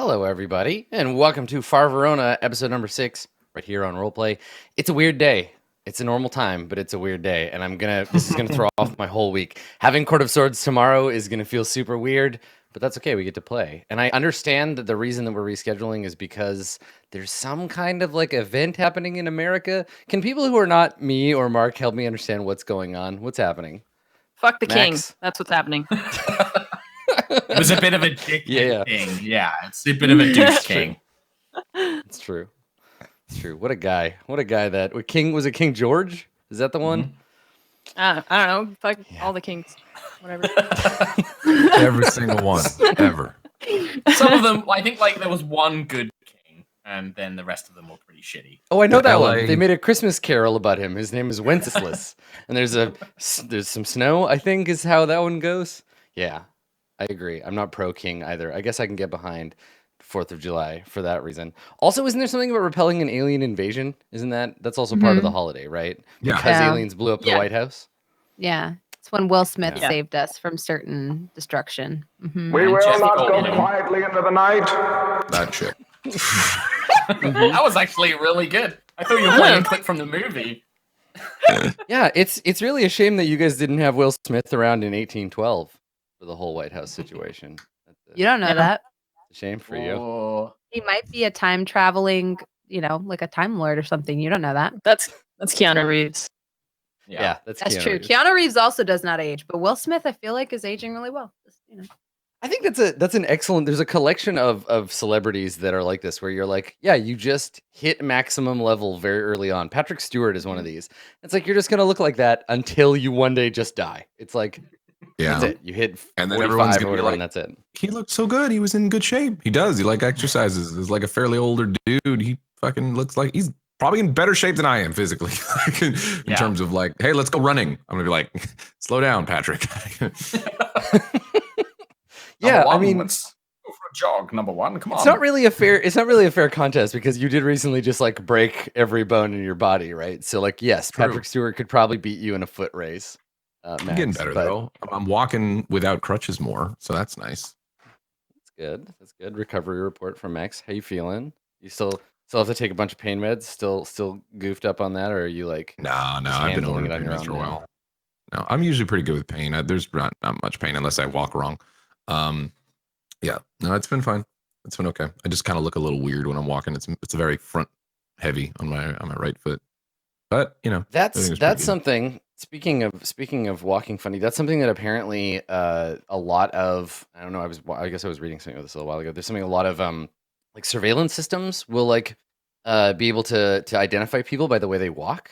Hello, everybody, and welcome to Far Verona, episode number 6, right here on RollPlay. It's a weird day. It's a normal time, but it's a weird day, and this is gonna throw off my whole week. Having Court of Swords tomorrow is gonna feel super weird, but that's okay. We get to play, and I understand that the reason that we're rescheduling is because there's some kind of like event happening in America. Can people who are not me or Mark help me understand what's going on? What's happening? Fuck the Max? king. That's what's happening. It was a bit of a dick Yeah. king. Yeah, it's a bit of a douche king. It's true. It's true. What a guy. What a guy that was it King George? Is that the one? I don't know. Fuck all the kings. Whatever. Every single one. Ever. Some of them, I think, like there was one good king, and then the rest of them were pretty shitty. Oh, I know that LA. one. They made a Christmas carol about him. His name is Wenceslas. And there's some snow, I think is how that one goes. Yeah, I agree. I'm not pro king either. I guess I can get behind 4th of July for that reason. Also, isn't there something about repelling an alien invasion? That's also part of the holiday, right? Yeah. Because Yeah. aliens blew up the Yeah. White House. Yeah, it's when Will Smith Yeah. saved us from certain destruction. Mhm. We And will Jesse not go Goldblum. quietly into the night. That shit. That was actually really good. I thought you were playing a clip from the movie. Yeah, it's really a shame that you guys didn't have Will Smith around in 1812 for the whole White House situation. That's You don't know Yeah. that. a shame for you. Oh. He might be a time traveling, like a time lord or something. You don't know that. That's Keanu Reeves. Yeah, that's That's Keanu true. Reeves. Keanu Reeves also does not age, but Will Smith, I feel like, is aging really well. I think that's an excellent. There's a collection of celebrities that are like this, where you're like, yeah, you just hit maximum level very early on. Patrick Stewart is one of these. It's like you're just gonna look like that until you one day just die. It's like Yeah. that's it. You hit And then everyone's 45 or gonna be whatever, like, and that's it. He looked so good. He was in good shape. He does. He like exercises. He's like a fairly older dude. He fucking looks like he's probably in better shape than I am physically. in Yeah. terms of like, hey, let's go running. I'm gonna be like, slow down, Patrick. Yeah, I Number mean, one, let's go for a jog. Number one, come on. it's not really a fair contest because you did recently just like break every bone in your body, right? So like, yes, True. Patrick Stewart could probably beat you in a foot race. I'm getting Max, better but though. I'm walking without crutches more, so that's nice. That's good. That's good. Recovery report from Max. How you feeling? You still have to take a bunch of pain meds? Still goofed up on that, or are you like? No, just I've been handling over it on pain your meds own for a now? while. No, I'm usually pretty good with pain. There's not much pain unless I walk wrong. Yeah, no, it's been fine. It's been okay. I just kind of look a little weird when I'm walking. It's very front heavy on my right foot, but you know That's everything is pretty good. something. Speaking of walking funny, that's something that apparently a lot of I don't know. I guess I was reading something about this a little while ago. There's something a lot of like surveillance systems will like be able to identify people by the way they walk.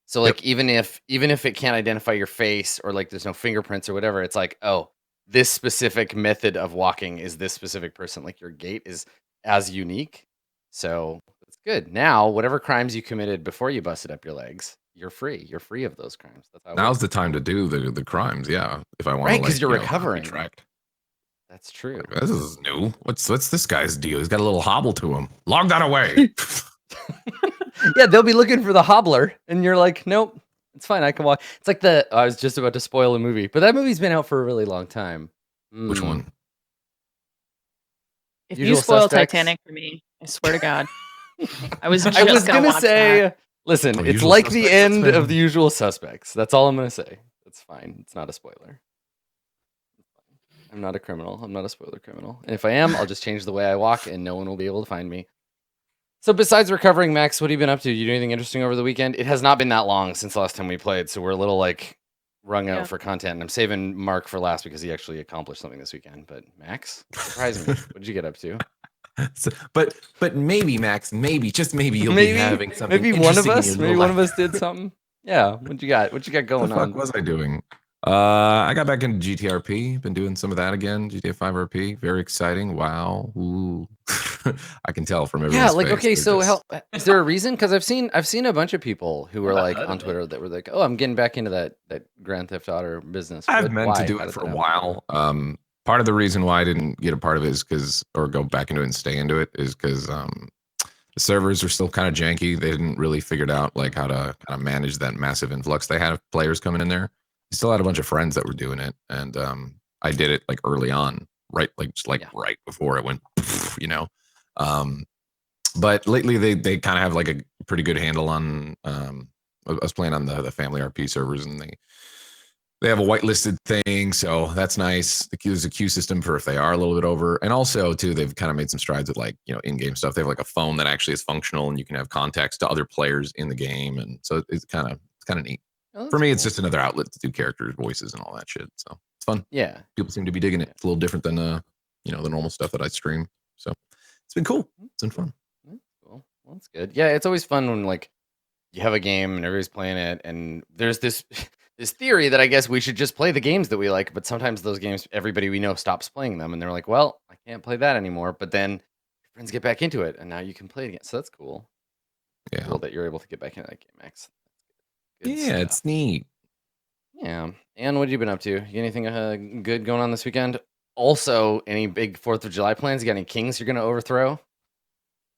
So like even if it can't identify your face or like there's no fingerprints or whatever, it's like, oh, this specific method of walking is this specific person. Like your gait is as unique. So it's good. Now, whatever crimes you committed before you busted up your legs, you're free. You're free of those crimes. That's how it Now's works. the time to do the crimes. Yeah, if I want Right, to, 'cause like, you're you know, not be recovering. tracked. That's true. This is new. What's this guy's deal? He's got a little hobble to him. Log that away. Yeah, they'll be looking for the hobbler, and you're like, nope, it's fine. I can walk. It's like I was just about to spoil a movie, but that movie's been out for a really long time. Which one? If Usual you spoil Suspects. Titanic for me, I swear to God. I was I was gonna watch say, that. listen, Oh, it's Usual like the Suspects, end that's of fair. The Usual Suspects. That's all I'm gonna say. It's fine. It's not a spoiler. I'm not a criminal. I'm not a spoiler criminal. And if I am, I'll just change the way I walk, and no one will be able to find me. So besides recovering, Max, what have you been up to? You do anything interesting over the weekend? It has not been that long since the last time we played, so we're a little like wrung out Yeah. for content. And I'm saving Mark for last because he actually accomplished something this weekend. But Max, surprise me. What did you get up to? But maybe Max, just maybe you'll Maybe be having something. maybe one of interesting in us, your maybe little one of life. us did something. Yeah, what you got? What you got What going the fuck on? was I doing? I got back into GTRP. Been doing some of that again. GTA 5 RP. Very exciting. Wow. Ooh. I can tell from everyone's Yeah, like face. okay, They're so just- is there a reason? Because I've seen a bunch of people who were Never like heard on of it. Twitter that were like, "Oh, I'm getting back into that Grand Theft Auto business." I've meant Why? to do How it did for that a happen? while. Part of the reason why I didn't get a part of it is or go back into it and stay into it is because the servers are still kind of janky. They didn't really figured out like how to kind of manage that massive influx they had of players coming in there. I still had a bunch of friends that were doing it, and I did it like early on, right, like just like Yeah. right before it went you know. But lately they kind of have like a pretty good handle on. I was playing on the family RP servers, and they have a whitelisted thing, so that's nice. There's a queue system for if they are a little bit over, and also too they've kind of made some strides with like in-game stuff. They have like a phone that actually is functional, and you can have contacts to other players in the game, and so it's kind of neat. Oh, For me, cool. it's just another outlet to do characters' voices and all that shit. So it's fun. Yeah, People seem to be digging it. It's a little different than the normal stuff that I stream. So it's been cool. It's been fun. That's cool. Well, that's good. Yeah, it's always fun when like you have a game and everybody's playing it, and there's this this theory that I guess we should just play the games that we like, but sometimes those games everybody we know stops playing them, and they're like, well, I can't play that anymore. But then your friends get back into it, and now you can play it again. So that's cool. Yeah. Cool that you're able to get back into that game, Max. Good Yeah, stuff. it's neat. Yeah. And what have you been up to? You got anything good going on this weekend? Also, any big 4th of July plans? You got any kings you're going to overthrow?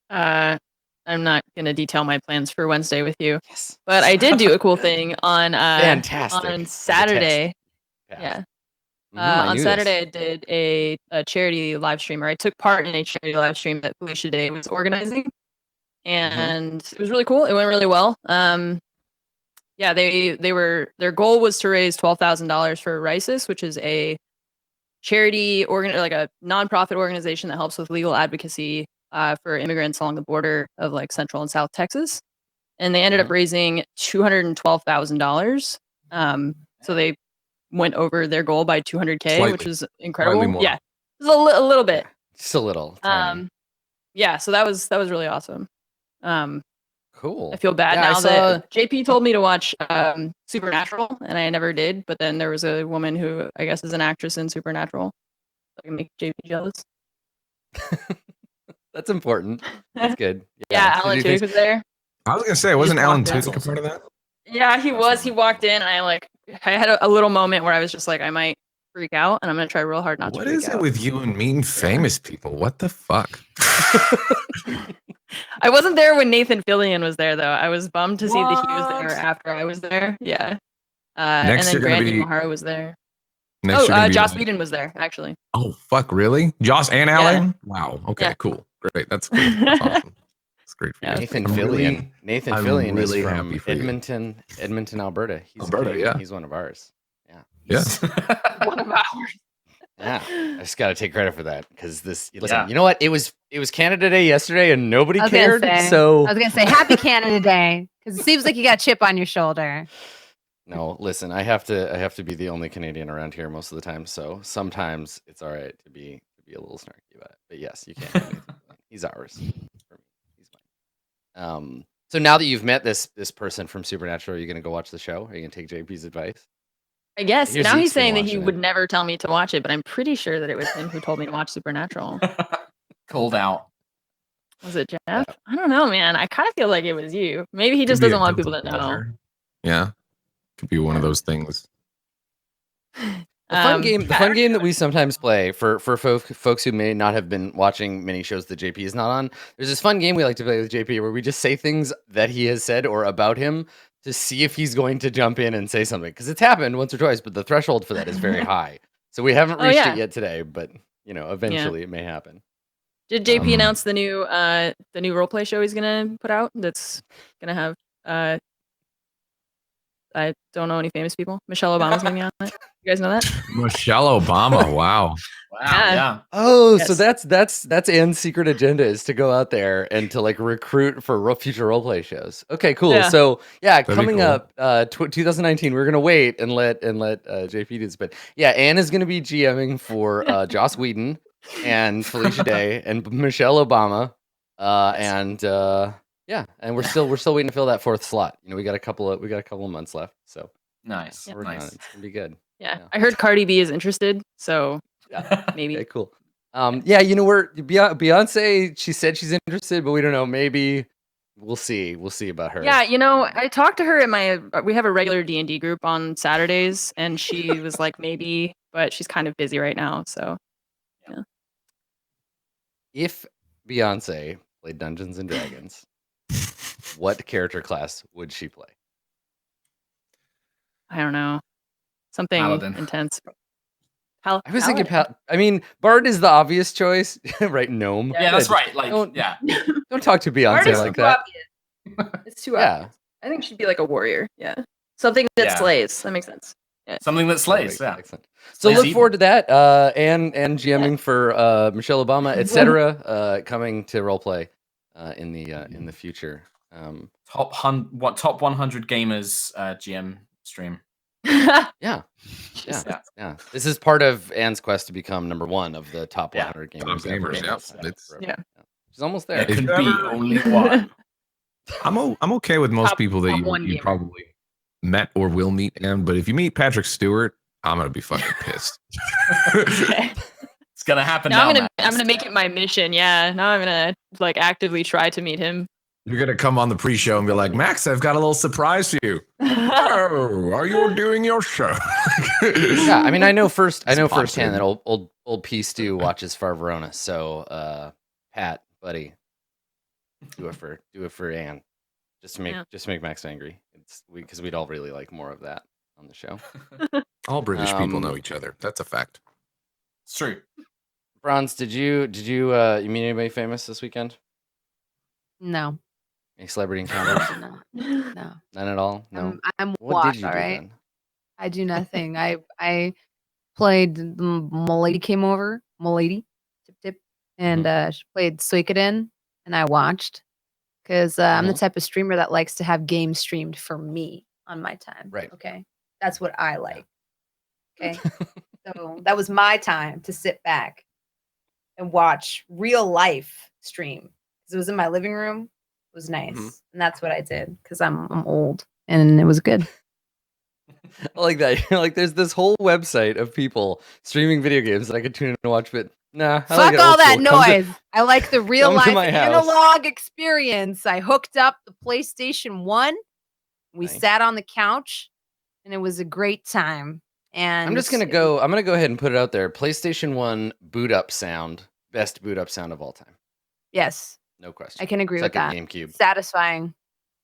I'm not gonna detail my plans for Wednesday with you, Yes. but I did do a cool thing on Fantastic. on As a text. Saturday. Pass. Yeah. I On knew Saturday, this. I did a charity live stream, or I took part in a charity live stream that Felicia Day was organizing, and it was really cool. It went really well. Yeah, their goal was to raise $12,000 for RISIS, which is a charity like a nonprofit organization that helps with legal advocacy for immigrants along the border of like Central and South Texas. And they ended up raising $212,000. So they went over their goal by 200K, Slightly. which is incredible. Slightly more. Yeah, just a little bit. Yeah, just a little. Tiny. Yeah, so that was really awesome. Cool. I feel bad Yeah, I now saw- that JP told me to watch Supernatural, and I never did. But then there was a woman who I guess is an actress in Supernatural. So I can make JP jealous. That's important. That's good. Yeah, So do Alan you think- Tudyk was there. I was gonna say, wasn't just Alan walked out. Tudyk a part of that? Yeah, he was. He walked in, and I had a little moment where I was just like, I might freak out, and I'm gonna try real hard not to. What freak is it out. with you and meeting famous people? What the fuck? I wasn't there when Nathan Fillion was there, though. I was bummed to see that he was What? there after I was there. Yeah. Next and you're then gonna Grant be- Imahara was there. Next you're gonna be Joss like- Whedon was there, actually. Oh fuck, really? Joss and Yeah. Alan? Wow. Okay, Yeah. cool. Great. That's cool. That's awesome. That's great for you. Yeah. Nathan I'm Fillion. really- Nathan I'm Fillion really is from happy for you. Edmonton, Alberta. He's Alberta, Canadian. yeah. He's one of ours. Yeah. One of ours. Yeah, I just got to take credit for that because listen, Yeah. you know what? It was Canada Day yesterday and nobody I was gonna cared. say. So I was gonna say Happy Canada Day because it seems like you got a chip on your shoulder. no, listen, I have to be the only Canadian around here most of the time. So sometimes it's all right to be a little snarky about it. But yes, you can't. Do anything. He's ours. For me, he's mine. So now that you've met this person from Supernatural, are you gonna go watch the show? Are you gonna take JP's advice? I guess. Here's Now Zeke's he's saying been that he watching would it. never tell me to watch it, but I'm pretty sure that it was him who told me to watch Supernatural. Called out. Was it Jeff? I don't know, man. I kind of feel like it was you. Maybe he just Could be doesn't a want people to guilty know. pleasure. Yeah. Could be one of those things. The fun game that we sometimes play for folks who may not have been watching many shows that JP is not on. There's this fun game we like to play with JP where we just say things that he has said or about him to see if he's going to jump in and say something. Because it's happened once or twice, but the threshold for that is very high. So we haven't reached yeah. it yet today, but eventually it may happen. Did JP announce the new roleplay show he's gonna put out? That's gonna have I don't know any famous people. Michelle Obama's gonna be on it. You guys know that? Michelle Obama. Wow. Wow. Yeah. Yeah. Oh, so Yes. that's Anne's secret agenda is to go out there and to like recruit for future roleplay shows. Okay, cool. Yeah. So yeah, That'd be coming cool. up 2019, we're gonna wait and let JP do this. But yeah, Anne is gonna be GMing for Joss Whedon and Felicia Day and Michelle Obama. And we're still waiting to fill that fourth slot. We got a couple of months left, so Nice. we're working on Nice. it. It's gonna be good. Yeah. Yeah. I heard Cardi B is interested, so maybe. Okay, cool. We're Beyonce. She said she's interested, but we don't know. Maybe we'll see. We'll see about her. Yeah, I talked to her at we have a regular D&D group on Saturdays, and she was like maybe, but she's kind of busy right now, so If Beyonce played Dungeons and Dragons, what character class would she play? I don't know. Something Paladin. intense. Pal- I was thinking, Paladin. I mean, Bard is the obvious choice, right? Gnome. Yeah, that's Good. right. Like, Don't- yeah. Don't talk to Bard Beyonce is like too that. obvious. It's too Yeah. obvious. I think she'd be like a warrior. Yeah. Something that Yeah. slays. That makes sense. Something that slays. Perfect. Yeah. Excellent. So Slays look evil. forward to that. And GMing for Michelle Obama, etc. Coming to roleplay in the future. Top 100 gamers GM stream. Yeah. Jesus. Yeah. This is part of Anne's quest to become number one of the top Yeah. 100 Top gamers ever. gamers, of yeah. all time. It's- Yeah. She's almost There there. can you be ever- only one. I'm okay with most Top- people that top you one you gamer. probably met or will meet, and but if you meet Patrick Stewart, I'm gonna be fucking pissed. Okay. It's gonna happen Now now. I'm gonna make it my mission. Yeah. Now I'm gonna like actively try to meet him. You're gonna come on the pre-show and be like, Max, I've got a little surprise for you. Oh, are you doing your show? Yeah, I mean, I know firsthand Sponsored. that old P Stu watches Far Verona. So, Pat, buddy, do it for Anne, just to make Max angry. It's because we'd all really like more of that on the show. All British people Um, know each other. That's a fact. It's true. Bronze, did you you meet anybody famous this weekend? No, Any celebrity encounters? no. None at all. No. I'm What washed, did you all do right? then? I do nothing. I played. Milady came over. Milady, tip, and she played Suikoden, and I watched because I'm the type of streamer that likes to have games streamed for me on my time. Right. Okay, that's what I like. Okay, so that was my time to sit back and watch real life stream because it was in my living room. It was nice, and that's what I did because I'm old, and it was good. I like that. Like, there's this whole website of people streaming video games that I could tune in and watch, but nah. I like Fuck it all old that school. Come to- noise. I like the real come to life my house. analog experience. I hooked up the PlayStation 1. We Nice. sat on the couch and it was a great time. And I'm just gonna go. I'm gonna go ahead and put it out there. PlayStation 1 boot up sound, best boot up sound of all time. Yes, No question. I can agree with that. Second GameCube. Satisfying.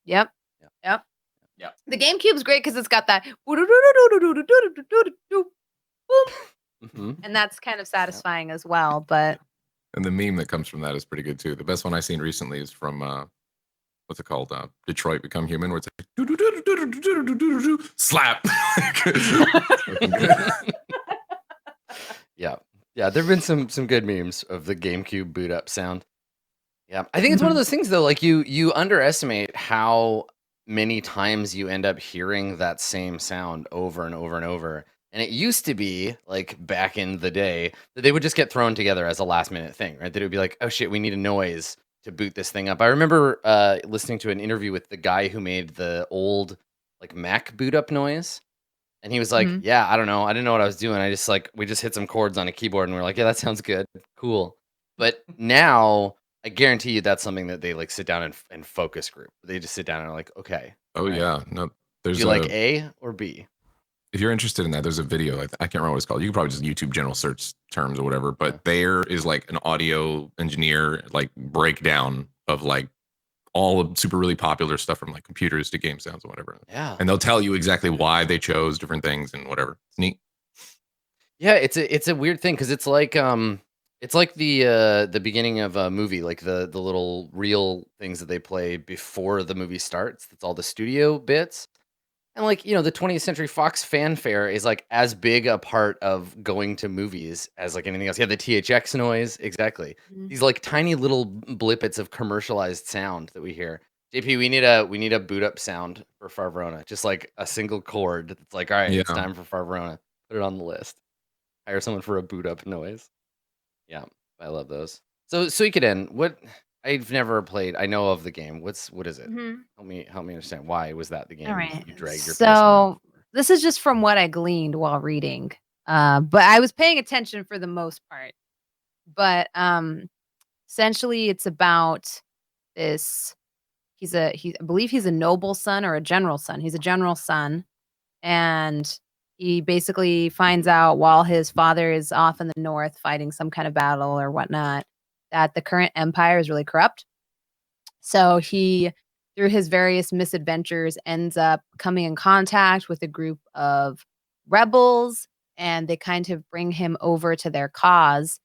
Yep. Yeah. Yep. Yeah. The GameCube's great because it's got that Mhm. and that's kind of satisfying as well. But And the meme that comes from that is pretty good too. The best one I've seen recently is from what's it called? Detroit Become Human, where it's like slap. Yeah. There've been some good memes of the GameCube boot up sound. Yeah, I think it's one of those things though. Like you underestimate how many times you end up hearing that same sound over and over and over. And it used to be like back in the day that they would just get thrown together as a last minute thing, right? That it would be like, oh shit, we need a noise to boot this thing up. I remember listening to an interview with the guy who made the old like Mac boot up noise. And he was like, yeah, I don't know. I didn't know what I was doing. I just we just hit some chords on a keyboard and we're like, yeah, that sounds good. Cool. But now I guarantee you that's something that they like sit down and focus group. They just sit down and are like, okay. Oh right. yeah, no. Do There's you like A or B? if you're interested in that, there's a video. I can't remember what it's called. You can probably just YouTube general search terms or whatever. But there is like an audio engineer like breakdown of like all of super really popular stuff from like computers to game sounds and whatever. Yeah. And they'll tell you exactly why they chose different things and whatever. It's neat. Yeah, it's a weird thing because it's like the beginning of a movie, like the little reel things that they play before the movie starts. That's all the studio bits. And like, the 20th Century Fox fanfare is like as big a part of going to movies as like anything else. Yeah, the THX noise, exactly. These like tiny little blippets of commercialized sound that we hear. JP, we need a boot up sound for Far Verona. Just like a single chord. It's like, all right, it's Yeah. time for Far Verona. Put it on the list. Hire someone for a boot up noise. Yeah, I love those. So Suikoden, what I've never played. I know of the game. What is it? Help me understand. Why was that the game all right. you dragged your PS1 So for? this is just from what I gleaned while reading. But I was paying attention for the most part. But essentially it's about this I believe he's a noble son or a general son. He's a general son. And he basically finds out while his father is off in the north fighting some kind of battle or whatnot, that the current empire is really corrupt. So he, through his various misadventures, ends up coming in contact with a group of rebels and they kind of bring him over to their cause.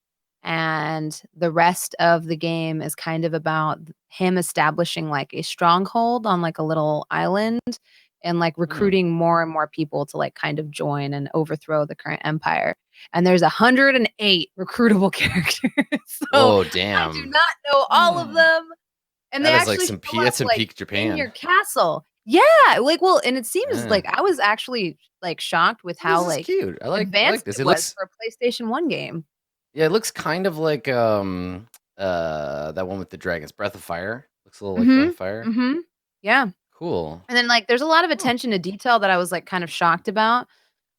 And the rest of the game is kind of about him establishing like a stronghold on like a little island and like recruiting more and more people to like kind of join and overthrow the current empire. And there's 108 recruitable characters. So Oh, I do damn. not know all of them. And they That is like actually some show that's up, some like, peak in Japan. your castle. Yeah, like, well, and it seems Yeah. like I was actually like shocked with how This is like cute. I like advanced this. it It was looks for a PlayStation 1 game. yeah, it looks kind of like that one with the dragons, Breath of Fire. Looks a little like Breath of Fire. Mhm. Yeah. Cool. And then like there's a lot of attention to detail that I was like kind of shocked about.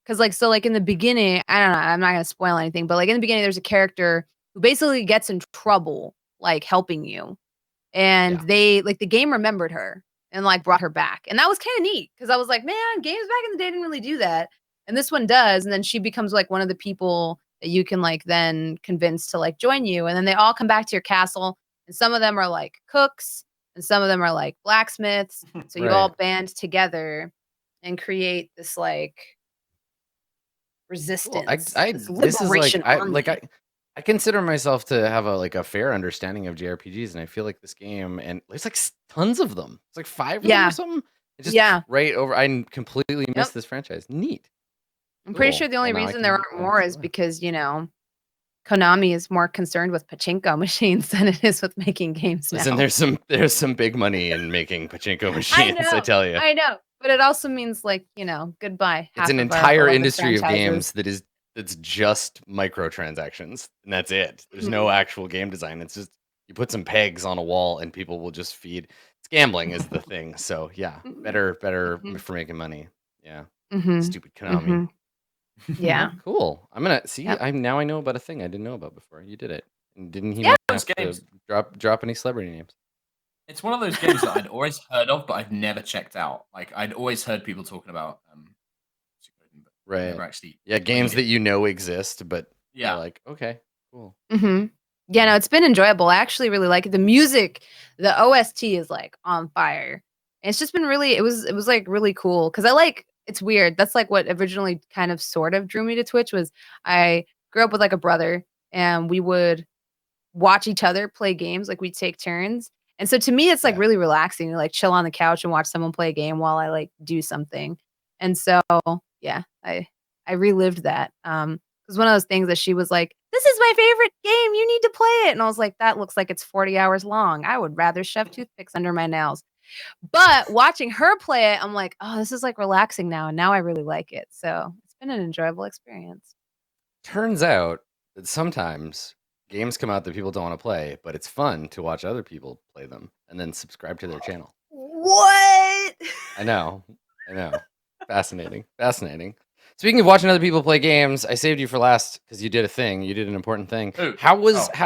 Cause like so like in the beginning, I don't know, I'm not gonna spoil anything, but like in the beginning, there's a character who basically gets in trouble, like helping you. And Yeah. they like the game remembered her and like brought her back. And that was kind of neat because I was like, man, games back in the day didn't really do that. And this one does. And then she becomes like one of the people that you can like then convince to like join you. And then they all come back to your castle. And some of them are like cooks and some of them are like blacksmiths. So you all Right. band together and create this like Cool. resistance, this this is like liberation army. I consider myself to have a fair understanding of JRPGs, and I feel like this game, and there's like tons of them. It's like 5 of them Yeah. or something. It's just Yeah. right over. I completely Yep. missed this franchise. Neat. I'm pretty Cool. sure the only Well, now I reason there can aren't more is explore. because, you know, Konami is more concerned with pachinko machines than it is with making games Listen, now. there's some big money in making pachinko I machines. I know, tell you, I know, but it also means like, you know, goodbye. it's half an of our entire beloved industry of franchises. games that's just microtransactions, and that's it. There's no actual game design. It's just you put some pegs on a wall, and people will just feed. It's gambling is the thing. So yeah, better Mhm. for making money. Yeah, Mhm. stupid Konami. Mhm. Yeah. Cool. I'm gonna see. Yep. I know about a thing I didn't know about before. You did it. And didn't he Yeah. not Those have to games. drop any celebrity names? It's one of those games that I'd always heard of, but I've never checked out. Like I'd always heard people talking about Suikoden, but Right. never actually Yeah, games played that it. you know exist, but you're Yeah. like, okay, cool. Mhm. Yeah, no, it's been enjoyable. I actually really like it. The music, the OST is like on fire. And it's just been really it was like really cool cuz I like it's weird. That's like what originally kind of sort of drew me to Twitch was I grew up with like a brother and we would watch each other play games, like we'd take turns. And so to me it's like Yeah. really relaxing to like chill on the couch and watch someone play a game while I like do something. And so, yeah, I relived that. It was one of those things that she was like, "This is my favorite game. You need to play it." And I was like, "That looks like it's 40 hours long. I would rather shove toothpicks under my nails." But watching her play it, I'm like, "Oh, this is like relaxing now." And now I really like it. So it's been an enjoyable experience. Turns out that sometimes games come out that people don't want to play, but it's fun to watch other people play them and then subscribe to their channel. What? I know. Fascinating. Speaking of watching other people play games, I saved you for last because you did a thing. You did an important thing. Ooh.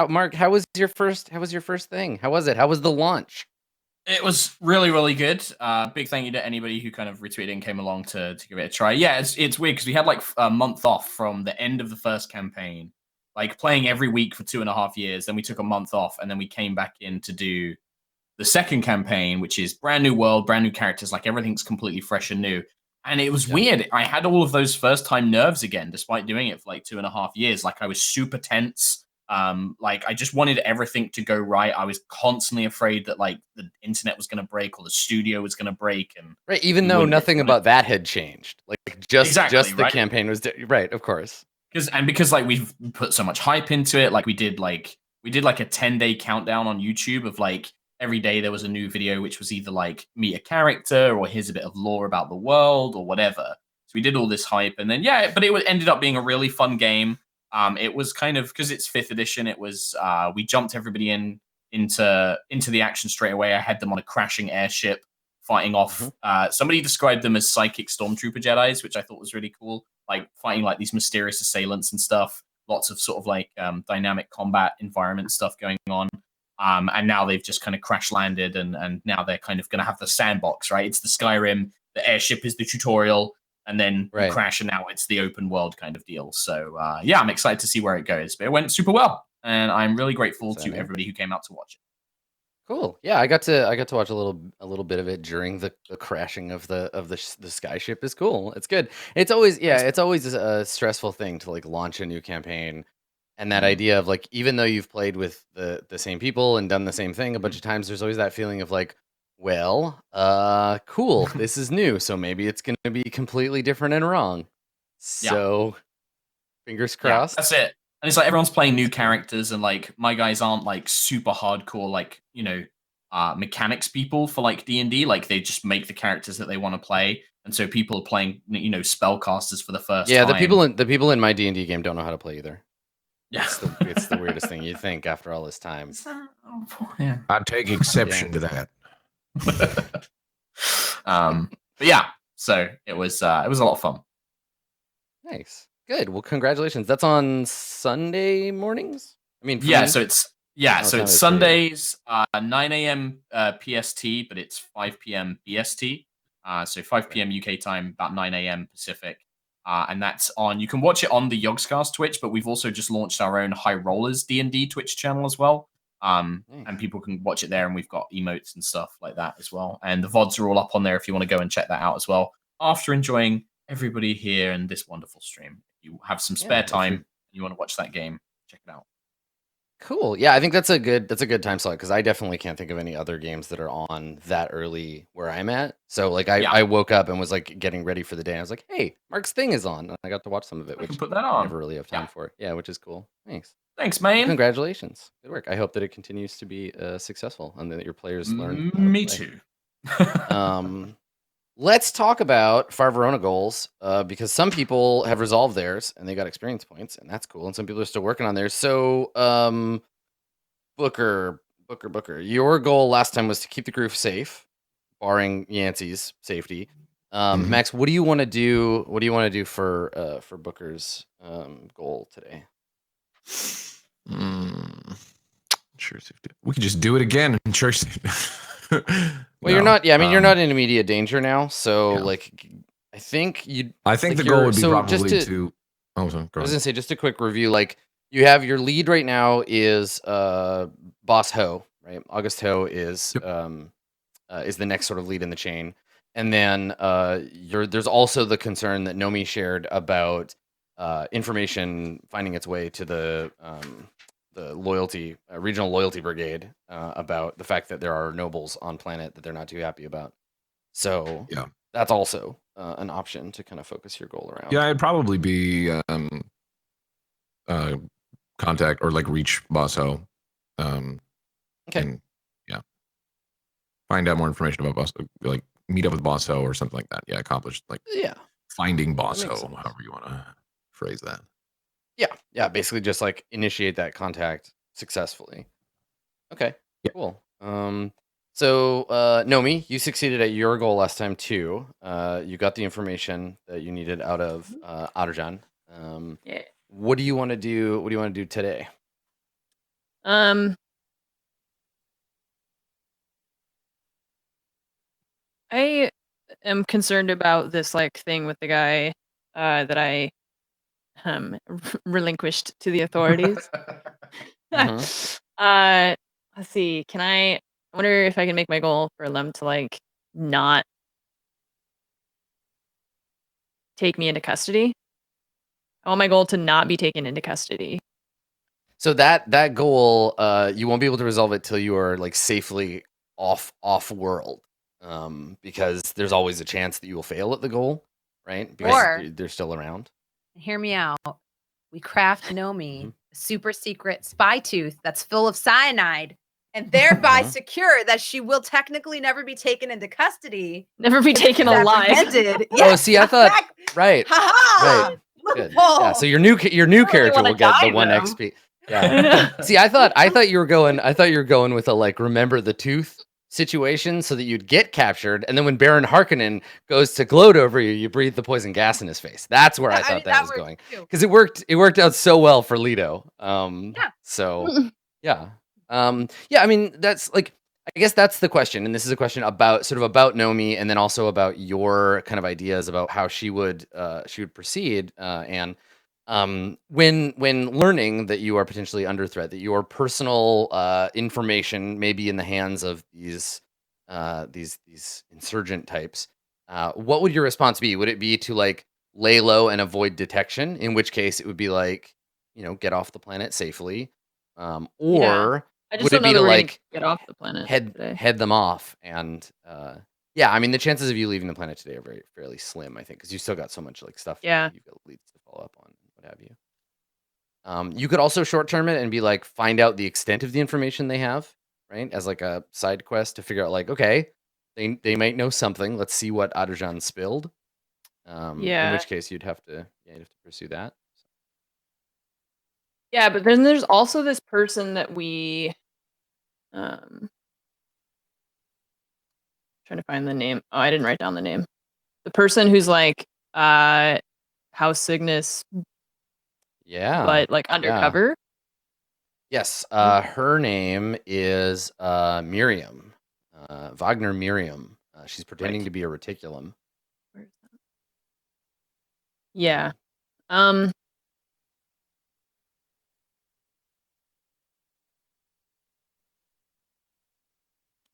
Mark? How was your first thing? How was it? How was the launch? It was really, really good. Big thank you to anybody who kind of retweeted and came along to give it a try. Yeah, it's weird because we had like a month off from the end of the first campaign, like playing every week for 2.5 years. Then we took a month off, and then we came back in to do the second campaign, which is brand new world, brand new characters, like everything's completely fresh and new. And it was weird. I had all of those first time nerves again, despite doing it for like 2.5 years. Like I was super tense. Like I just wanted everything to go right. I was constantly afraid that like the internet was going to break or the studio was going to break. And Right, even we though wouldn't get nothing to about that had changed. Like just Exactly, the right? campaign was right, of course. Because like we've put so much hype into it, like we did like a 10-day countdown on YouTube of like every day there was a new video, which was either like meet a character or here's a bit of lore about the world or whatever. So we did all this hype, and then but it ended up being a really fun game. It was kind of because it's 5th edition. It was we jumped everybody into the action straight away. I had them on a crashing airship fighting off. Somebody described them as psychic stormtrooper Jedis, which I thought was really cool. Like fighting like these mysterious assailants and stuff. Lots of sort of like dynamic combat environment stuff going on. And now they've just kind of crash landed, and now they're kind of going to have the sandbox, right? It's the Skyrim. The airship is the tutorial, and then you crash, and now it's the open world kind of deal. So yeah, I'm excited to see where it goes. But it went super well, and I'm really grateful to everybody who came out to watch it. Cool. Yeah, I got to watch a little bit of it during the crashing of the skyship. Is cool. It's good. It's always it's always a stressful thing to like launch a new campaign, and that idea of like even though you've played with the same people and done the same thing a bunch of times, there's always that feeling of like, well, cool, this is new, so maybe it's gonna be completely different and wrong. So fingers crossed. That's it. And it's like everyone's playing new characters, and like my guys aren't like super hardcore, like mechanics people for like D&D. Like they just make the characters that they want to play, and so people are playing spellcasters for the first time. The people in my D&D game don't know how to play either. Yeah, it's the weirdest thing you think after all this time. Yeah, I take exception to that. But yeah, so it was a lot of fun. Nice. Good. Well, congratulations. That's on Sunday mornings? I mean, so it's Sundays, 9 a.m. PST, but it's 5 p.m. BST. So 5 p.m. UK time, about 9 a.m. Pacific. And that's on. You can watch it on the Yogscast Twitch, but we've also just launched our own High Rollers D&D Twitch channel as well. And people can watch it there, and we've got emotes and stuff like that as well. And the VODs are all up on there if you want to go and check that out as well. After enjoying everybody here in this wonderful stream, if you have some spare time and you want to watch that game, check it out. Cool. Yeah, I think that's a good time slot because I definitely can't think of any other games that are on that early where I'm at. So like I woke up and was like getting ready for the day. And I was like, hey, Mark's thing is on. And I got to watch some of it, I which can put that on. I never really have time for. Yeah, which is cool. Thanks, man. Well, congratulations. Good work. I hope that it continues to be successful and that your players learn. Me too. Let's talk about Far Verona goals because some people have resolved theirs and they got experience points, and that's cool. And some people are still working on theirs. So, Booker, your goal last time was to keep the group safe, barring Yancy's safety. Max, what do you want to do? What do you want to do for Booker's goal today? Sure, we could just do it again in church. Well, you're not. Yeah, I mean, you're not in immediate danger now. So, like, I think you. I think the goal would be probably to. Oh, sorry, I was gonna say just a quick review. Like, you have your lead right now is Boss Ho, right? August Ho is the next sort of lead in the chain, and then there's also the concern that Nomi shared about information finding its way to the loyalty regional loyalty brigade about the fact that there are nobles on planet that they're not too happy about. So that's also an option to kind of focus your goal around. Yeah, it'd probably be contact or like reach Boss Ho. And, find out more information about Boss, like meet up with Boss Ho or something like that. Yeah, accomplish finding Boss Ho, however you want to phrase that. Yeah, basically just like initiate that contact successfully. Okay, cool. So Nomi, you succeeded at your goal last time too. You got the information that you needed out of Arjan. What do you want to do? What do you want to do today? I am concerned about this like thing with the guy that I relinquished to the authorities. Let's see. I wonder if I can make my goal for them to like not take me into custody. I want my goal to not be taken into custody. So that goal, you won't be able to resolve it till you are like safely off world, because there's always a chance that you will fail at the goal, right? Because they're still around. Hear me out. We craft Nomi a super secret spy tooth that's full of cyanide, and thereby secure that she will technically never be taken into custody. Never be taken alive. Yes, oh, see, I thought right. Ha-ha! Right. Good. Yeah, so your new character will get the 1 XP. Yeah. See, I thought you were going with a like remember the tooth situation so that you'd get captured, and then when Baron Harkonnen goes to gloat over you, you breathe the poison gas in his face. That's where I thought that was going. Because it worked out so well for Leto. So yeah. I mean, that's like, I guess that's the question, and this is a question about Nomi, and then also about your kind of ideas about how she would proceed. And when learning that you are potentially under threat, that your personal information may be in the hands of these insurgent types, what would your response be? Would it be to like lay low and avoid detection? In which case, it would be like, get off the planet safely, Yeah. or I just would don't it know be that to we're gonna like get off the planet today. head them off? And yeah, I mean, the chances of you leaving the planet today are fairly slim, I think, because you still got so much like stuff Yeah. you've got leads to follow up on, what have you. You could also short term it and be like, find out the extent of the information they have, right? As like a side quest to figure out like, okay, they might know something. Let's see what Adarjan spilled. In Yeah. which case you'd have to pursue that. Yeah, but then there's also this person that we trying to find the name. Oh, I didn't write down the name. The person who's like House Cygnus, Yeah. but like undercover. Yes. Her name is Miriam. Wagner Miriam. She's pretending Right. to be a reticulum. Where is that? Yeah.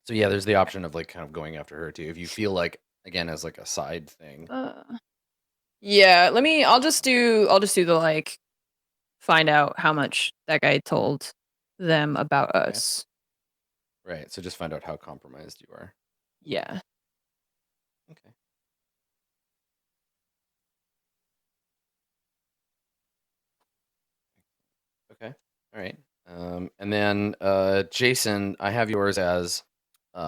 So yeah, there's the option of like kind of going after her too, if you feel like, again, as like a side thing. Yeah, I'll just do the like find out how much that guy told them about us. Right. So just find out how compromised you are. Yeah. Okay. Okay. All right. And then Jason, I have yours as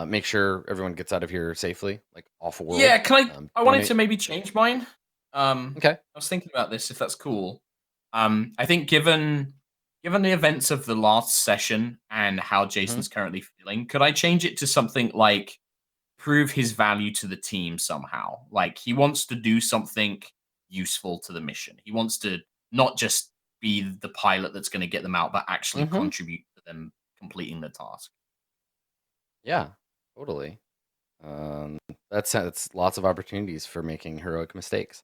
make sure everyone gets out of here safely, like off world. Yeah, can I wanted to maybe change mine. Okay. I was thinking about this, if that's cool. I think given the events of the last session and how Jason's currently feeling, could I change it to something like prove his value to the team somehow? Like he wants to do something useful to the mission. He wants to not just be the pilot that's going to get them out, but actually contribute to them completing the task. Yeah, totally. That's lots of opportunities for making heroic mistakes.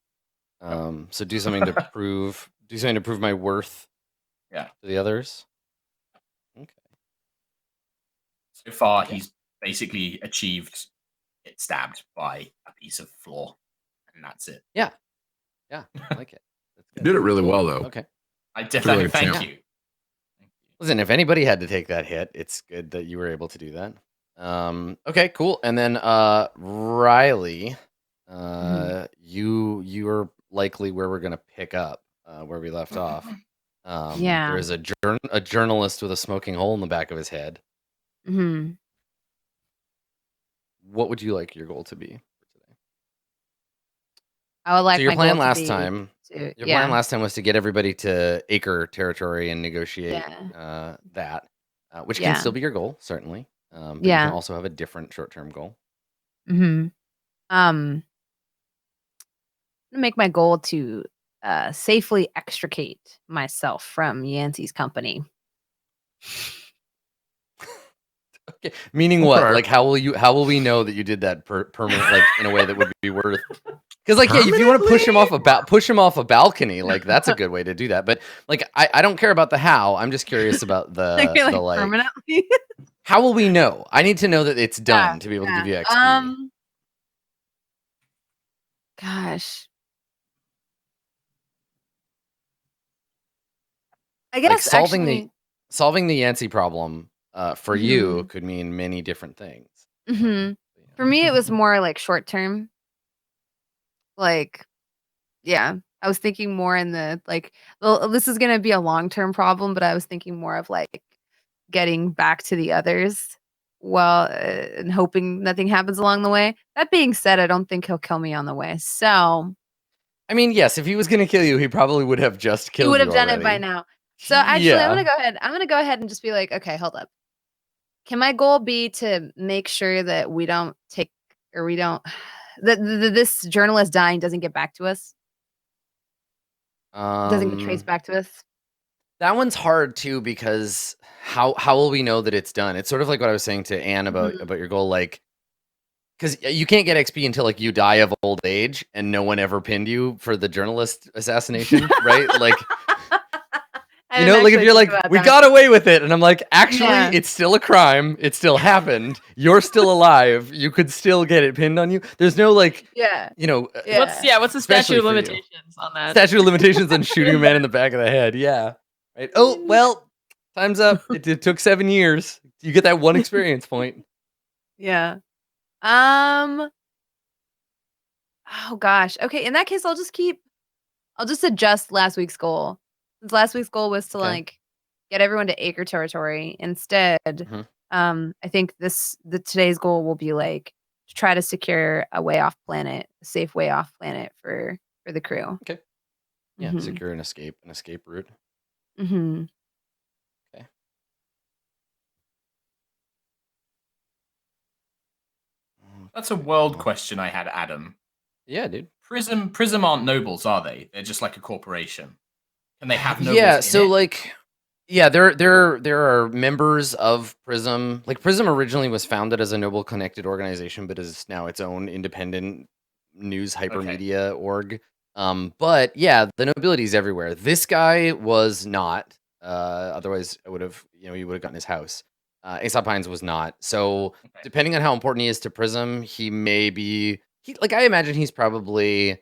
So do something to prove my worth. Yeah. To the others. Okay. So far, he's basically achieved get stabbed by a piece of floor, and that's it. Yeah. Yeah, I like it. You did it really well, though. Okay. I definitely thank you. Listen, if anybody had to take that hit, it's good that you were able to do that. Okay, cool. And then Riley, you are likely where we're gonna pick up where we left off. Yeah. There is a journalist with a smoking hole in the back of his head. Mm-hmm. What would you like your goal to be for today? I would like so your my plan goal last to be time. to, Your plan last time was to get everybody to acre territory and negotiate that, which can still be your goal, certainly. But you can also have a different short-term goal. Mm-hmm. I'm gonna make my goal to safely extricate myself from Yancy's company. Okay. Meaning what? Like how will we know that you did that permanent, like in a way that would be worth? Because like yeah, if you want to push him off a balcony, like that's a good way to do that. But like I don't care about the how. I'm just curious about the like permanently. How will we know? I need to know that it's done to be able to give you XP. Gosh. I guess like solving the Yancy problem for you could mean many different things. For me, it was more like short term. Like, yeah, I was thinking more in the like, well, this is gonna be a long term problem, but I was thinking more of like getting back to the others, and hoping nothing happens along the way. That being said, I don't think he'll kill me on the way. So, I mean, yes, if he was gonna kill you, he probably would have just killed you. He would have done already. it by now. So actually, I'm gonna go ahead and just be like, okay, hold up. Can my goal be to make sure that we don't take or we don't that this journalist dying doesn't get back to us? Doesn't get traced back to us? That one's hard too because how will we know that it's done? It's sort of like what I was saying to Anne about your goal. Like because you can't get XP until like you die of old age, and no one ever pinned you for the journalist assassination, right? Like, I you didn't know, like if actually you're think like, about we that. got away with it, and I'm like, actually, Yeah. it's still a crime. It still happened. You're still alive. You could still get it pinned on you. There's no like, Yeah. you know, Yeah. What's the especially statute of for you. limitations on that? Statute of limitations on shooting a man in the back of the head. Yeah. Right. Oh, well, time's up. It took 7 years. You get that one experience point. Yeah. Oh gosh. Okay. In that case, I'll just adjust last week's goal. Since last week's goal was to Okay. like get everyone to acre territory. Instead, Mhm. I think today's goal will be like to try to secure a way off planet, a safe way off planet for the crew. Okay. Yeah. Mhm. Secure an escape route. Mm-hmm. Okay. That's a world question I had, Adam. Yeah, dude. Prism aren't nobles, are they? They're just like a corporation. Can they have nobles? Yeah, in so it? like, yeah, there are members of Prism. Like Prism originally was founded as a noble connected organization, but is now its own independent news hypermedia org. But yeah, the nobility is everywhere. This guy was not. Otherwise, I would have, he would have gotten his house. Aesop Pines was not. So Okay. depending on how important he is to Prism, he may be. Like I imagine he's probably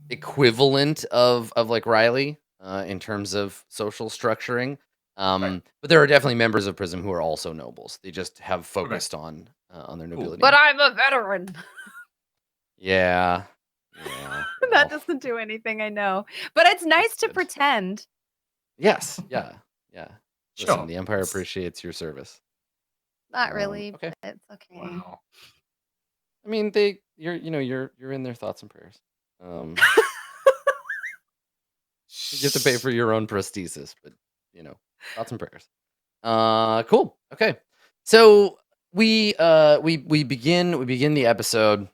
equivalent of like Riley in terms of social structuring. Right. But there are definitely members of Prism who are also nobles. They just have focused on their nobility. But I'm a veteran. Yeah. That well, doesn't do anything, I know. But it's nice to good. pretend. Yes. Yeah. Sure. Listen, the Empire appreciates your service. Not really, okay. but it's okay. Wow. I mean, you're in their thoughts and prayers. You have to pay for your own prosthesis, but thoughts and prayers. Cool. Okay. So we begin the episode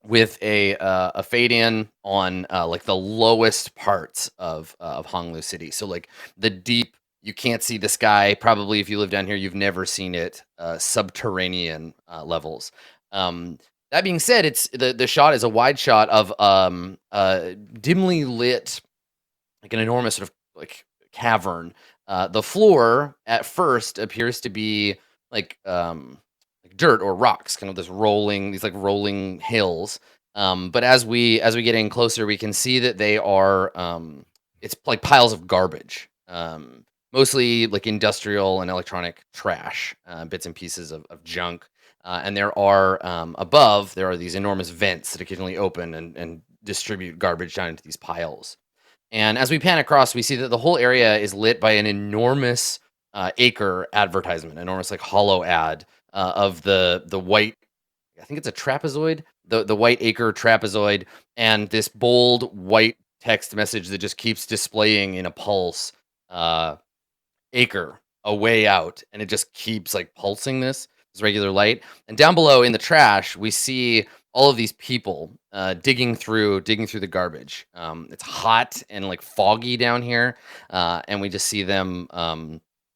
with a fade in on like the lowest parts of Honglu City. So like the deep, you can't see the sky. Probably if you live down here, you've never seen it. Subterranean levels. That being said, it's the shot is a wide shot of dimly lit, like an enormous sort of like cavern. The floor at first appears to be like dirt or rocks, kind of these like rolling hills. But as we get in closer, we can see that they are it's like piles of garbage, mostly like industrial and electronic trash, bits and pieces of junk. And there are above there are these enormous vents that occasionally open and distribute garbage down into these piles. And as we pan across, we see that the whole area is lit by an enormous acre advertisement, enormous like hollow ad of the white, I think it's a trapezoid, the white acre trapezoid, and this bold white text message that just keeps displaying in a pulse, acre, a way out, and it just keeps like pulsing this regular light. And down below in the trash, we see all of these people digging through the garbage. It's hot and like foggy down here, and we just see them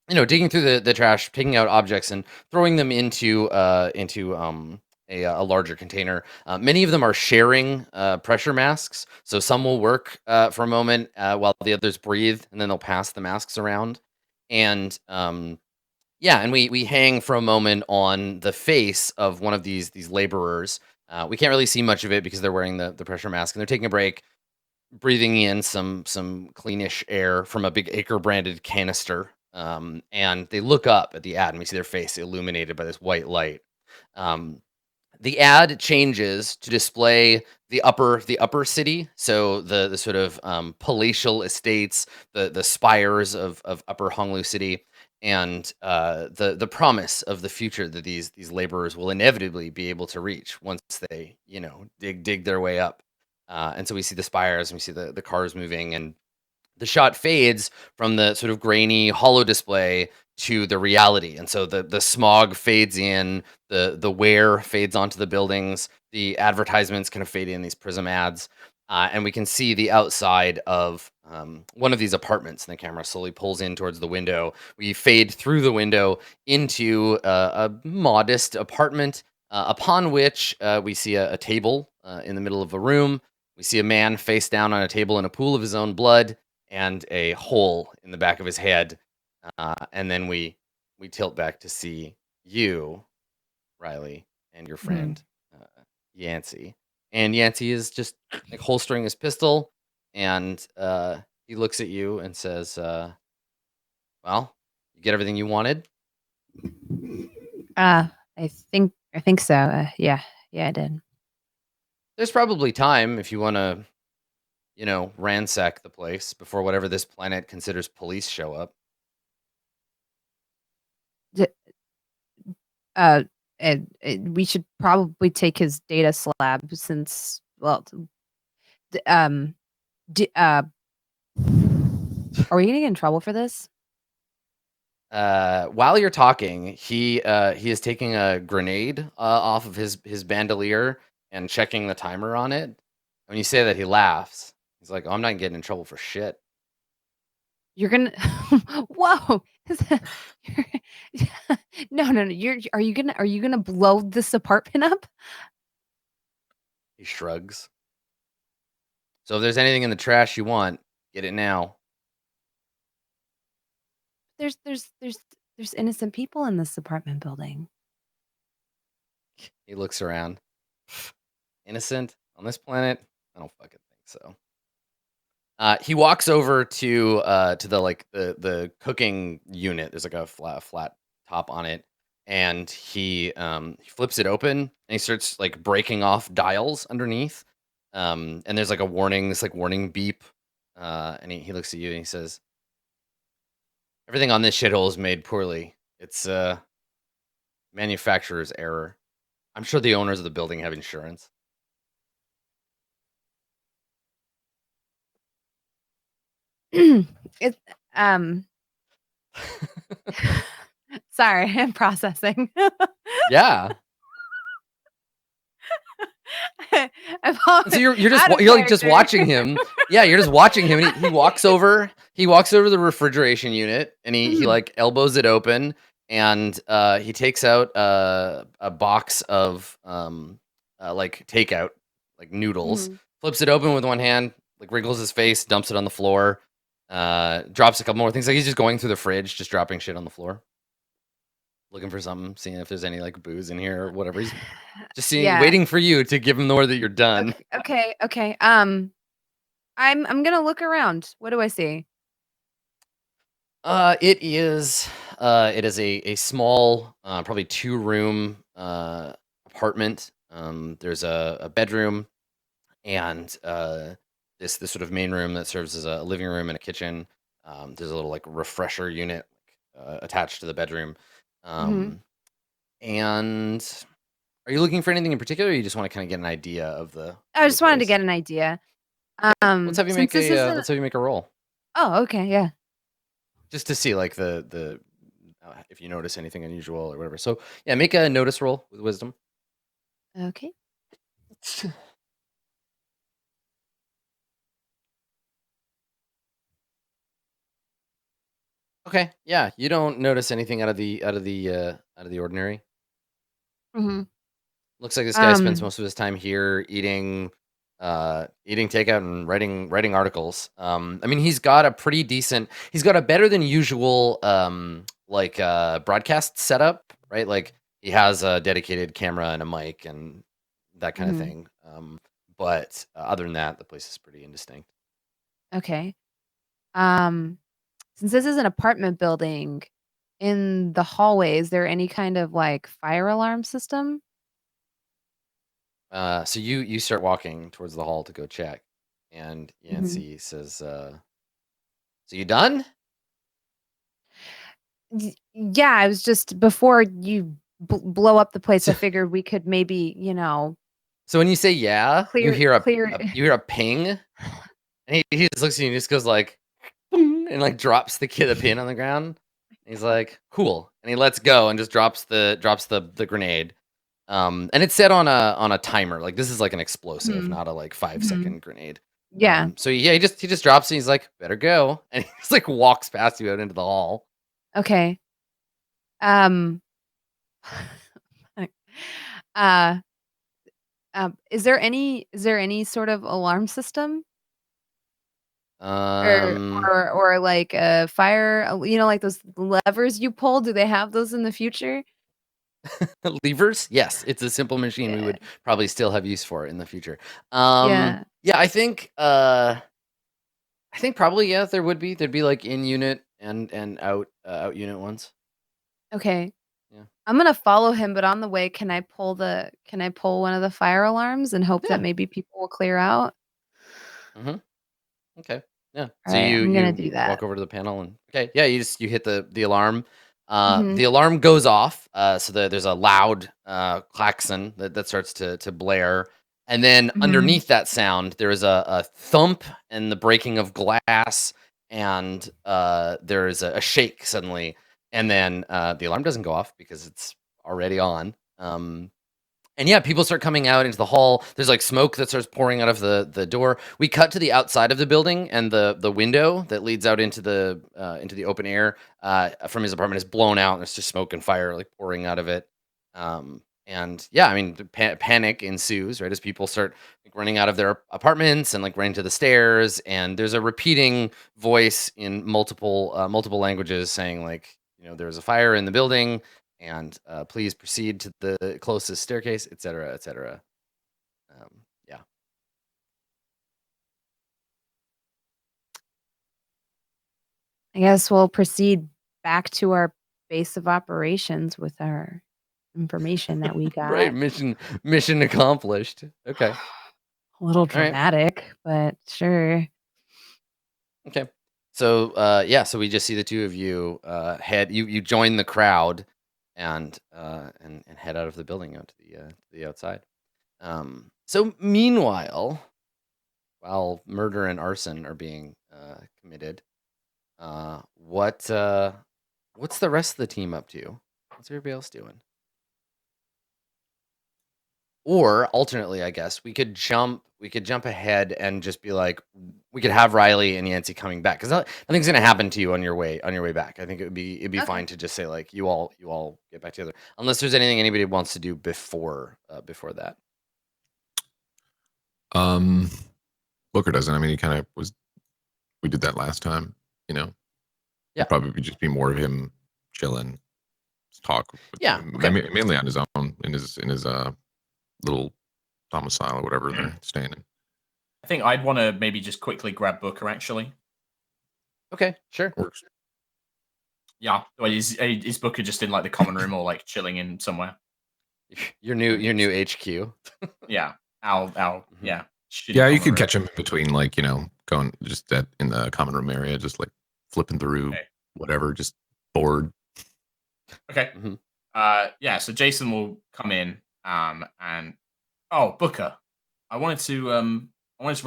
digging through the trash, picking out objects and throwing them into a larger container. Many of them are sharing pressure masks, so some will work for a moment while the others breathe, and then they'll pass the masks around. And and we hang for a moment on the face of one of these laborers. We can't really see much of it because they're wearing the pressure mask, and they're taking a break, breathing in some cleanish air from a big acre branded canister. And they look up at the ad, and we see their face illuminated by this white light. The ad changes to display the upper city, so the sort of palatial estates, the spires of upper Honglu City, and the promise of the future that these laborers will inevitably be able to reach once they dig their way up. And so we see the spires, and we see the cars moving, and the shot fades from the sort of grainy hollow display to the reality. And so the smog fades in, the wear fades onto the buildings, the advertisements kind of fade in, these prism ads, and we can see the outside of one of these apartments, and the camera slowly pulls in towards the window. We fade through the window into a modest apartment, Upon which we see a table in the middle of a room. We see a man face down on a table in a pool of his own blood and a hole in the back of his head. And then we tilt back to see you, Riley, and your friend Yancy. And Yancy is just like holstering his pistol, and he looks at you and says, "Well, you get everything you wanted." I think so. Yeah, I did. There's probably time if you want to, ransack the place before whatever this planet considers police show up. We should probably take his data slab since, well, are we gonna get in trouble for this? While you're talking, he is taking a grenade off of his bandolier and checking the timer on it. When you say that, he laughs. He's like, "Oh, I'm not getting in trouble for shit." You're gonna whoa. No. Are you gonna blow this apartment up? He shrugs. So if there's anything in the trash you want, get it now. There's innocent people in this apartment building. He looks around. Innocent on this planet? I don't fucking think so. He walks over to the cooking unit. There's like a flat top on it, and he flips it open and he starts like breaking off dials underneath. And there's like a warning, this like warning beep. And he looks at you and he says, "Everything on this shithole is made poorly. It's manufacturer's error. I'm sure the owners of the building have insurance." It's sorry, I'm processing. Yeah. So you're just watching him. Yeah, you're just watching him. And he walks over. He walks over to the refrigeration unit and he like elbows it open and he takes out a box of like takeout like noodles. Flips it open with one hand, like wriggles his face, dumps it on the floor, drops a couple more things. Like he's just going through the fridge, just dropping shit on the floor, looking for something, seeing if there's any like booze in here or whatever. He's just waiting for you to give him the word that you're done. Okay. I'm gonna look around. What do I see? It is a small, probably 2-room apartment. There's a bedroom and this sort of main room that serves as a living room and a kitchen. There's a little like refresher unit attached to the bedroom. And are you looking for anything in particular, or you just want to kind of get an idea of the? I just wanted to get an idea. Let's have you make a roll. Oh, okay, yeah. Just to see like the if you notice anything unusual or whatever. So yeah, make a notice roll with wisdom. Okay. Okay, yeah, you don't notice anything out of the ordinary. Looks like this guy spends most of his time here eating takeout and writing articles. I mean, he's got a better than usual broadcast setup, right? Like he has a dedicated camera and a mic and that kind of thing. But other than that, the place is pretty indistinct. Okay. Since this is an apartment building, in the hallway, is there any kind of like fire alarm system? So you start walking towards the hall to go check, and Yancy says, "So you done?" Yeah, I was just before you blow up the place. I figured we could maybe, So when you say yeah, you hear a ping, and he just looks at you and just goes like, and like drops the pin on the ground. He's like, "Cool," and he lets go and just drops the grenade. And it's set on a timer. Like this is like an explosive, not a like 5-second grenade. Yeah. So yeah, he just drops it. He's like, "Better go," and he just like walks past you out into the hall. Okay. Is there any sort of alarm system Um, or like a fire? Like those levers you pull. Do they have those in the future? levers? Yes, it's a simple machine we Yeah. would probably still have use for in the future. Yeah. Yeah, I think probably yeah, there'd be like in unit and out unit ones. Okay. Yeah. I'm gonna follow him, but on the way, can I pull one of the fire alarms and hope Yeah. that maybe people will clear out? Mm-hmm. Okay. Yeah. All So right, I'm gonna you do that. walk over to the panel and okay, yeah, you hit the alarm. Mhm. The alarm goes off. So there's a loud klaxon that starts to blare, and then Mhm. underneath that sound there is a thump and the breaking of glass, and there is a shake suddenly, and then the alarm doesn't go off because it's already on. And yeah, people start coming out into the hall. There's like smoke that starts pouring out of the door. We cut to the outside of the building, and the window that leads out into the open air from his apartment is blown out, and there's just smoke and fire like pouring out of it. And yeah, I mean, panic ensues right as people start like, running out of their apartments and like running to the stairs. And there's a repeating voice in multiple languages saying like, there's a fire in the building, and please proceed to the closest staircase, etc., etc. Yeah. I guess we'll proceed back to our base of operations with our information that we got. Right. Mission accomplished. Okay. A little right. dramatic, but sure. Okay. So yeah, so we just see the two of you head. You join the crowd and head out of the building out to the outside. So meanwhile, while murder and arson are being committed, what's the rest of the team up to? What's everybody else doing? Or alternately, I guess we could jump ahead and just be like, we could have Riley and Yancy coming back, because nothing's gonna happen to you on your way back. I think it'd be Okay. fine to just say like you all get back together, unless there's anything anybody wants to do before that. Booker doesn't. I mean, he kind of was. We did that last time. Yeah. It'd probably just be more of him chilling, talk. Yeah, okay. Mainly on his own in his little domicile or whatever they're staying in. I think I'd want to maybe just quickly grab Booker, actually. Okay, sure. Works. Yeah. Well, is Booker just in like the common room or like chilling in somewhere? Your new HQ. Yeah. Our yeah. Yeah, you could catch him between like, going just that in the common room area, just like flipping through whatever, just bored. Okay. Mhm. Yeah, so Jason will come in and Booker, I wanted to run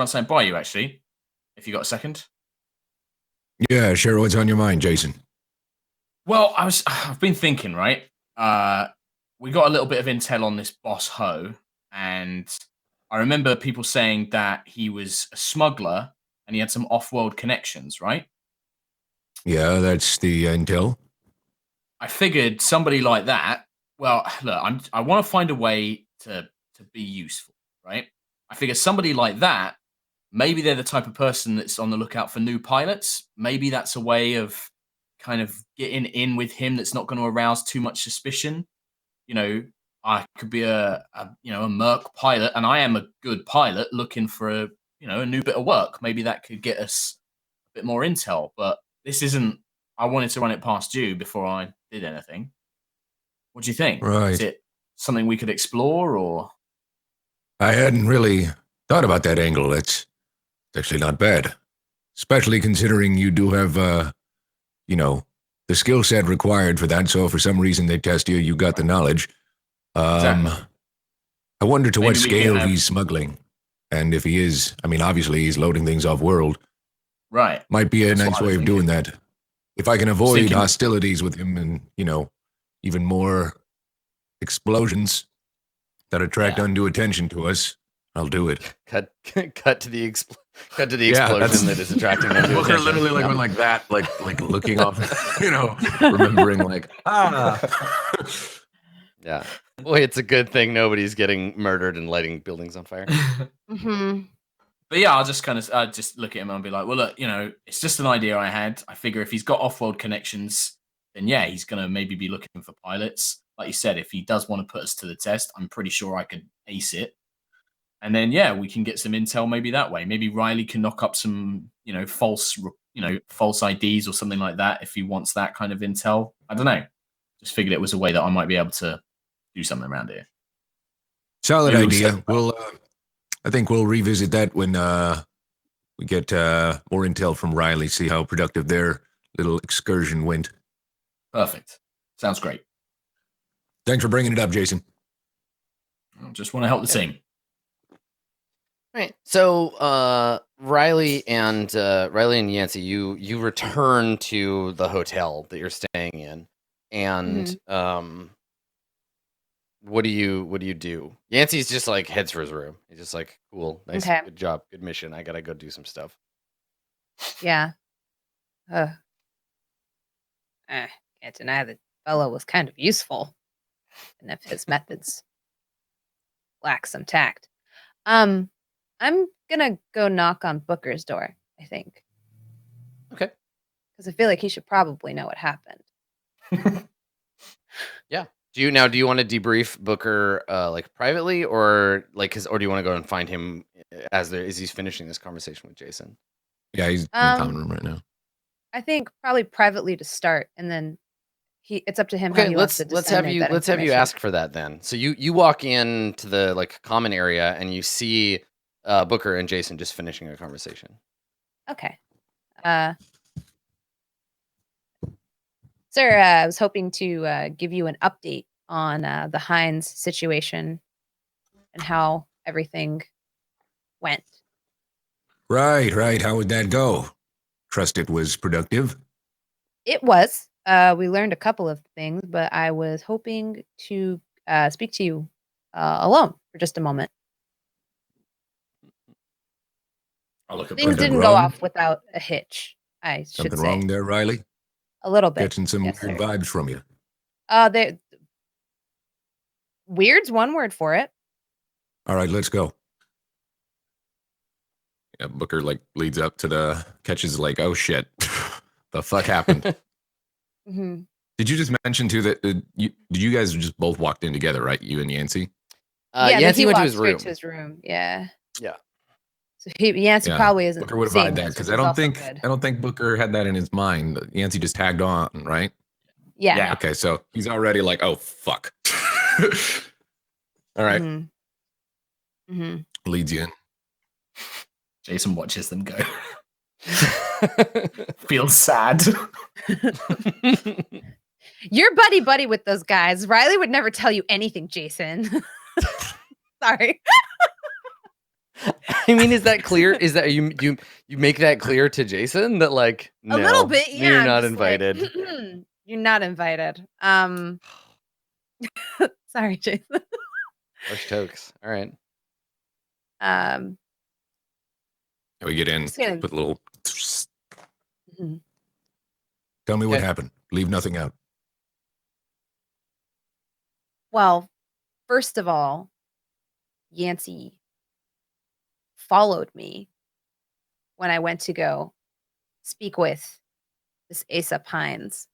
something by you, actually, if you got a second. Yeah, sure. What's on your mind, Jason? Well, I've been thinking, right? We got a little bit of intel on this boss Ho, and I remember people saying that he was a smuggler and he had some off-world connections, right? Yeah, that's the intel. I figured somebody like that. Well, look, I want to find a way to be useful, right? I figure somebody like that, maybe they're the type of person that's on the lookout for new pilots. Maybe that's a way of kind of getting in with him that's not going to arouse too much suspicion. I could be a merc pilot, and I am a good pilot looking for a new bit of work. Maybe that could get us a bit more intel. But this isn't. I wanted to run it past you before I did anything. What do you think? Right. Is it something we could explore, or? I hadn't really thought about that angle. It's actually not bad, especially considering you do have, the skill set required for that. So if for some reason they test you, you got the knowledge. Exactly. I wonder to Maybe what we scale can have- he's smuggling, and if he is, I mean, obviously he's loading things off world. Right. Might be a That's nice what I was way of doing that. If I can avoid thinking- hostilities with him and, even more explosions that attract undue attention to us, I'll do it. Cut to the explosion that's- that is attracting them to Booker attention. literally like went like that, like looking off, remembering like, Yeah. Boy, it's a good thing nobody's getting murdered and lighting buildings on fire. Mm-hmm. But yeah, I'll just kind of just look at him and be like, well, look, it's just an idea I had. I figure if he's got off-world connections, then yeah, he's going to maybe be looking for pilots. Like you said, if he does want to put us to the test, I'm pretty sure I could ace it. And then, yeah, we can get some intel maybe that way. Maybe Riley can knock up some, false IDs or something like that if he wants that kind of intel. I don't know. Just figured it was a way that I might be able to do something around here. Solid Maybe idea. I think we'll revisit that when we get more intel from Riley, see how productive their little excursion went. Perfect. Sounds great. Thanks for bringing it up, Jason. I just want to help the team. Right. So Riley and Yancy, you return to the hotel that you're staying in, and what do you do? Yancy's just like heads for his room. He's just like, cool, nice, good job, good mission. I gotta go do some stuff. Yeah. Can't deny that fellow was kind of useful, and if his methods lack some tact. I'm gonna go knock on Booker's door, I think. Okay. Because I feel like he should probably know what happened. Yeah. Do you want to debrief Booker like privately, or like or do you want to go and find him as he's finishing this conversation with Jason? Yeah, he's in the common room right now. I think probably privately to start, and then it's up to him. Okay, how he wants to let's have you ask for that then. So you walk into the like common area and you see Booker and Jason just finishing a conversation. Okay. Sir, I was hoping to give you an update on the Hines situation and how everything went. Right. How would that go? Trust it was productive? It was. We learned a couple of things, but I was hoping to speak to you alone for just a moment. I'll look at Things Booker. didn't go off without a hitch, I should Something say. wrong there, Riley? A little bit. Catching some weird vibes from you. Weird's one word for it. All right, let's go. Yeah, Booker like leads up to the catches like, oh shit, the fuck happened? Mm-hmm. Did you just mention too that did you guys just both walked in together, right? You and Yancy? Yancy went to his straight room. To his room. Yeah. Yeah. So Yancy probably isn't. Booker would have had that because I don't think Booker had that in his mind. Yancy just tagged on, right? Yeah. Okay, so he's already like, oh fuck. All right. Leads you in. Jason watches them go. Feels sad. You're buddy with those guys. Riley would never tell you anything, Jason. Sorry. I mean, is that clear? Is that you make that clear to Jason that like no, a little bit? Yeah, you're not invited. Like, you're not invited. Sorry, Jason. Harsh tokes. All right. We get in, put a little. Tell me what happened. Leave nothing out. Well, first of all, Yancy followed me when I went to go speak with this Asa Pines.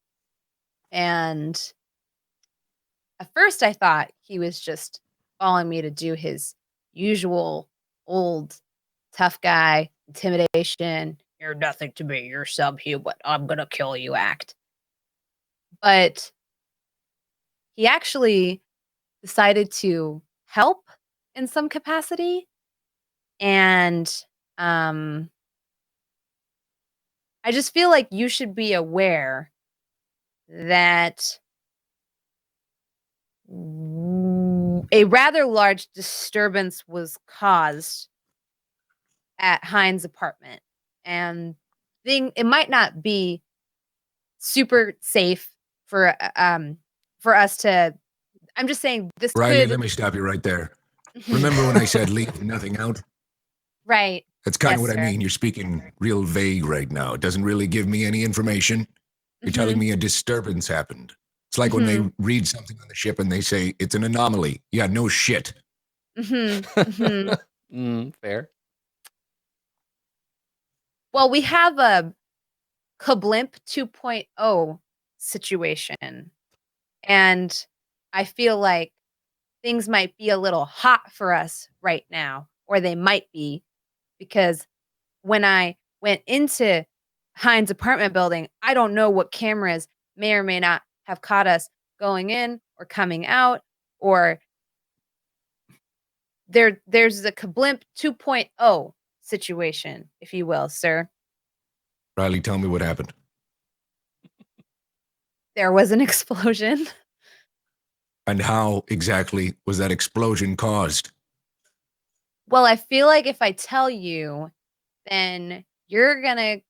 And at first I thought he was just following me to do his usual old tough guy, intimidation, you're nothing to me, you're subhuman, I'm gonna kill you act. But he actually decided to help in some capacity. And I just feel like you should be aware that a rather large disturbance was caused at Hines' apartment, and it might not be super safe for us to. I'm just saying this. Riley, let me stop you right there. Remember when I said leave nothing out? Right. That's kind of what I mean. You're speaking real vague right now. It doesn't really give me any information. You're telling me a disturbance happened. It's like when they read something on the ship and they say it's an anomaly. Yeah, no shit. Fair. Well, we have a Kablimp 2.0 situation. And I feel like things might be a little hot for us right now, or they might be, because when I went into Hines' apartment building, I don't know what cameras may or may not have caught us going in or coming out, or there's a Kablimp 2.0 situation, if you will, sir. Riley, tell me what happened. There was an explosion. And how exactly was that explosion caused? Well, I feel like if I tell you, then you're going to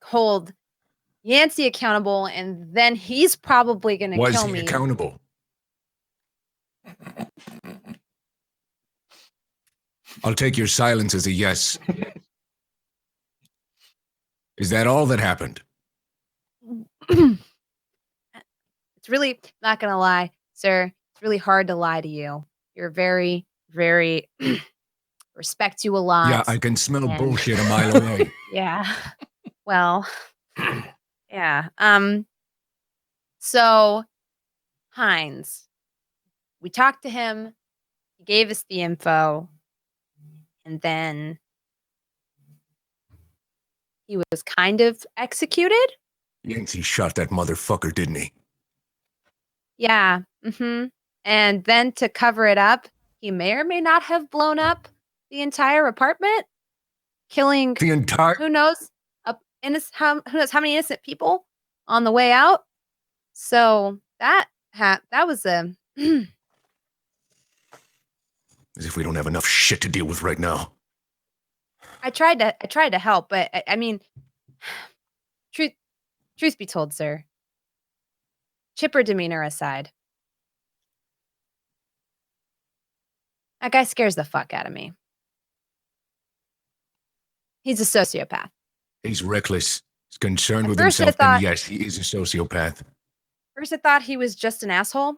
hold Yancy accountable, and then he's probably going to kill Was he me. accountable? I'll take your silence as a yes. Is that all that happened? It's really, not going to lie, sir, it's really hard to lie to you. You're very, very, respect you a lot. Yeah, I can smell and- bullshit a mile away. Yeah. Well, yeah. So Hines, we talked to him. He gave us the info, and then he was kind of executed. Yancy shot that motherfucker, didn't he? Yeah. And then to cover it up, he may or may not have blown up the entire apartment, killing The entire... who knows who knows how many innocent people on the way out. So that was a As if we don't have enough shit to deal with right now. I tried to help, but I mean, truth be told, sir, chipper demeanor aside, that guy scares the fuck out of me. He's a sociopath. He's reckless. He's concerned At with first I himself, thought- and yes, he is a sociopath. First, I thought he was just an asshole,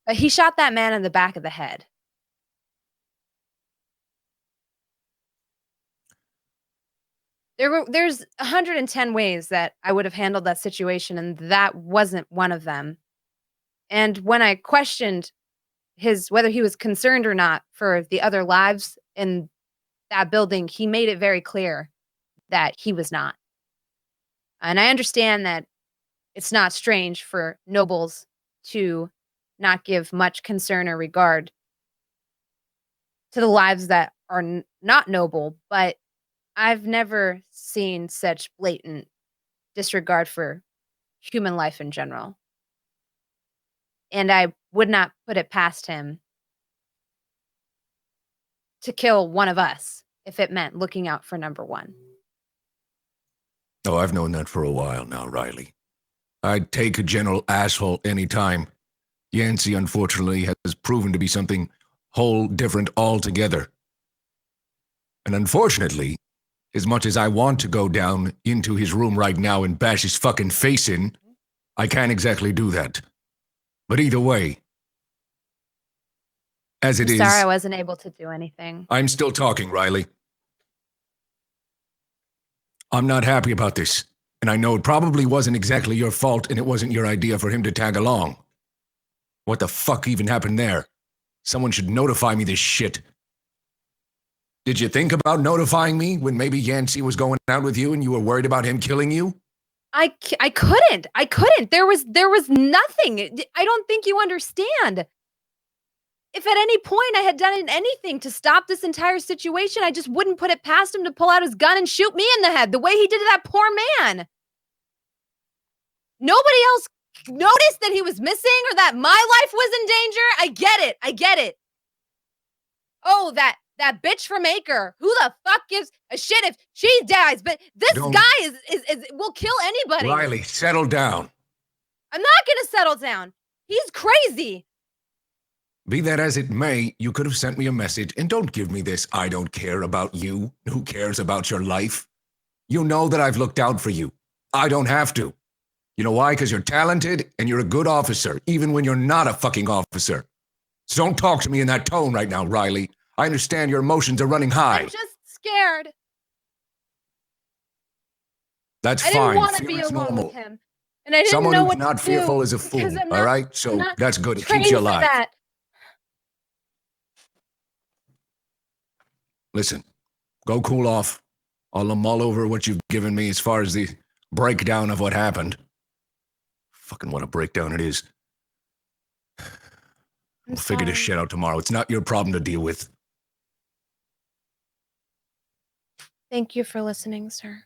but he shot that man in the back of the head. There's 110 ways that I would have handled that situation, and that wasn't one of them. And when I questioned whether he was concerned or not for the other lives in that building, he made it very clear that he was not. And I understand that it's not strange for nobles to not give much concern or regard to the lives that are not noble, but I've never seen such blatant disregard for human life in general. And I would not put it past him to kill one of us if it meant looking out for number one. Oh, I've known that for a while now, Riley. I'd take a general asshole anytime. Yancy, unfortunately, has proven to be something whole different altogether. And unfortunately, as much as I want to go down into his room right now and bash his fucking face in, I can't exactly do that. But either way, as it is, Sorry I wasn't able to do anything. I'm still talking, Riley. I'm not happy about this, and I know it probably wasn't exactly your fault, and it wasn't your idea for him to tag along. What the fuck even happened there? Someone should notify me this shit. Did you think about notifying me when maybe Yancy was going out with you and you were worried about him killing you? I couldn't. There was nothing. I don't think you understand. If at any point I had done anything to stop this entire situation, I just wouldn't put it past him to pull out his gun and shoot me in the head the way he did to that poor man. Nobody else noticed that he was missing or that my life was in danger. I get it. Oh, that bitch from Acre. Who the fuck gives a shit if she dies? But this guy is will kill anybody. Riley, settle down. I'm not gonna settle down. He's crazy. Be that as it may, you could have sent me a message, and don't give me this, I don't care about you. Who cares about your life? You know that I've looked out for you. I don't have to. You know why? Because you're talented and you're a good officer, even when you're not a fucking officer. So don't talk to me in that tone right now, Riley. I understand your emotions are running high. I'm just scared. That's I didn't fine. want to Fear be is alone normal. with him. And I didn't Someone know who's what not to fearful do is a because fool, I'm all not, right? I'm So not that's good. It trained keeps you for alive. that. Listen, go cool off. I'll mull over what you've given me as far as the breakdown of what happened. Fucking what a breakdown it is. We'll figure this shit out tomorrow. It's not your problem to deal with. Thank you for listening, sir.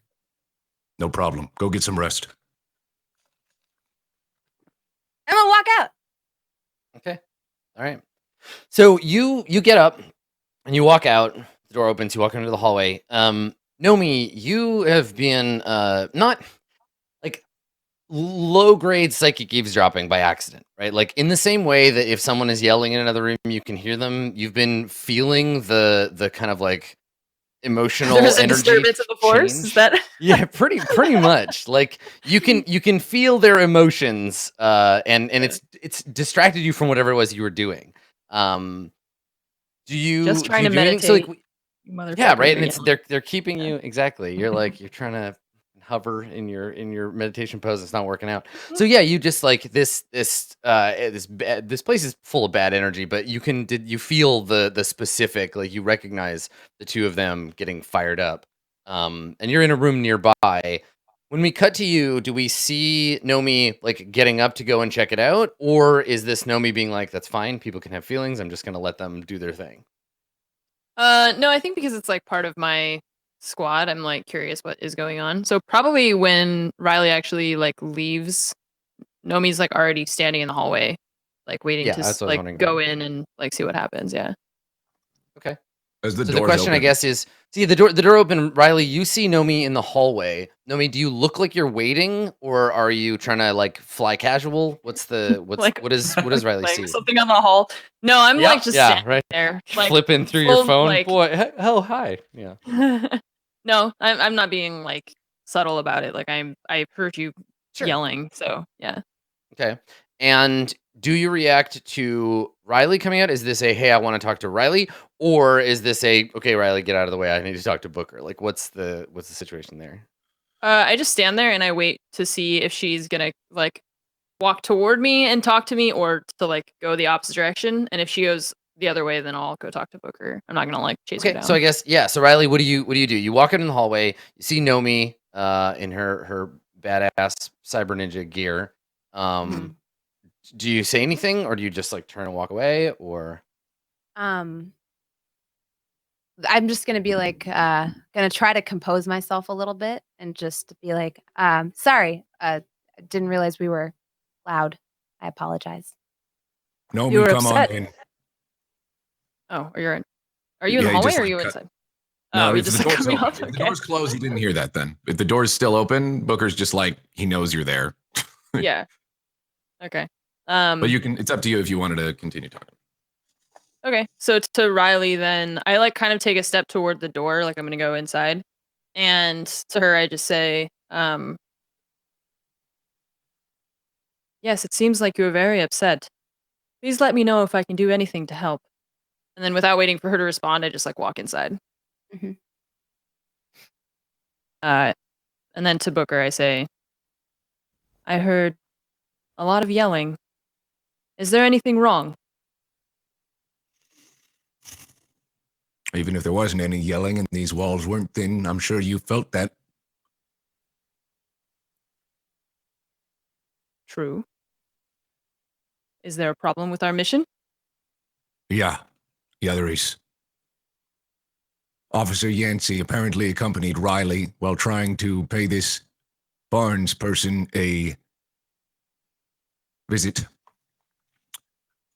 No problem. Go get some rest. I'm gonna walk out. Okay. All right. So you get up and you walk out. The door opens. You walk into the hallway. Nomi, you have been not like low grade psychic eavesdropping by accident, right? Like in the same way that if someone is yelling in another room, you can hear them. You've been feeling the kind of like emotional There's a energy disturbance of the force. change. Is that? Yeah, pretty much. Like you can feel their emotions, and it's distracted you from whatever it was you were doing. Do you Just trying do to you do anything? So like, meditate. yeah, right. Motherfucker, And it's yeah. they're keeping Yeah. you exactly. You're like you're trying to hover in your meditation pose. It's not working out. So yeah, you just like this place is full of bad energy. But did you feel the specific, like you recognize the two of them getting fired up, and you're in a room nearby. When we cut to you, do we see Nomi like getting up to go and check it out, or is this Nomi being like, "That's fine, people can have feelings. I'm just gonna let them do their thing." No, I think because it's like part of my squad, I'm like curious what is going on. So probably when Riley actually like leaves, Nomi's like already standing in the hallway, like waiting Yeah, to that's what I was like wondering. go in and like see what happens. Yeah. Okay. As the So the doors question, I open. guess, is see the door open. Riley, you see Nomi in the hallway. Nomi, do you look like you're waiting, or are you trying to like fly casual? Like what does Riley like see? something on the hall. No, I'm like just Yeah, standing right. there, like Flipping through your full phone, like. boy. Oh, hi. Yeah. No, I'm not being like subtle about it. Like I heard you Sure. yelling, so yeah. Okay. And do you react to Riley coming out? Is this a hey, I want to talk to Riley, or is this a okay, Riley, get out of the way. I need to talk to Booker. Like, what's the situation there? I just stand there and I wait to see if she's gonna like walk toward me and talk to me, or to like go the opposite direction. And if she goes the other way, then I'll go talk to Booker. I'm not gonna like chase her Okay, down. so I guess yeah. So Riley, what do you do? You walk in the hallway, you see Nomi in her badass cyber ninja gear. Mhm. Do you say anything, or do you just like turn and walk away, or I'm just gonna be like, gonna try to compose myself a little bit and just be like, sorry, I didn't realize we were loud. I apologize. Nomi, You were come on upset. in. Oh, are you in the Yeah, hallway just, or are like, you cut- inside? No, Oh, you if just the like door's cut me open. off. If the Okay. door's closed, you didn't hear that then. If the door's still open, Booker's just like, he knows you're there. Yeah. Okay. But it's up to you if you wanted to continue talking. Okay. So to Riley, then I like kind of take a step toward the door, like I'm gonna go inside, and to her I just say, "Yes, it seems like you are very upset. Please let me know if I can do anything to help." And then without waiting for her to respond, I just like walk inside. Mhm. And then to Booker I say, "I heard a lot of yelling. Is there anything wrong?" Even if there wasn't any yelling and these walls weren't thin, I'm sure you felt that. True. Is there a problem with our mission? Yeah, there is. Officer Yancy apparently accompanied Riley while trying to pay this Barnes person a visit.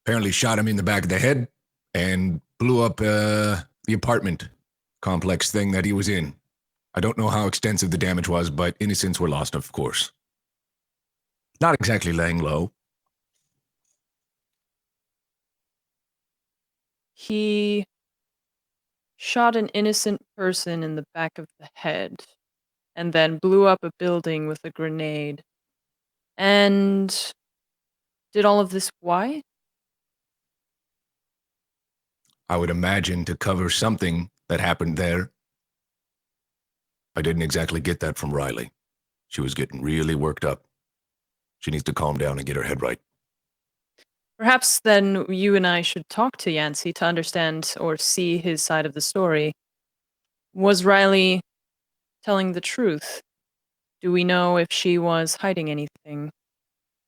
Apparently shot him in the back of the head and blew up the apartment complex thing that he was in. I don't know how extensive the damage was, but innocents were lost, of course. Not exactly laying low. He shot an innocent person in the back of the head and then blew up a building with a grenade. And did all of this why? I would imagine to cover something that happened there. I didn't exactly get that from Riley. She was getting really worked up. She needs to calm down and get her head right. Perhaps then you and I should talk to Yancy to understand or see his side of the story. Was Riley telling the truth? Do we know if she was hiding anything?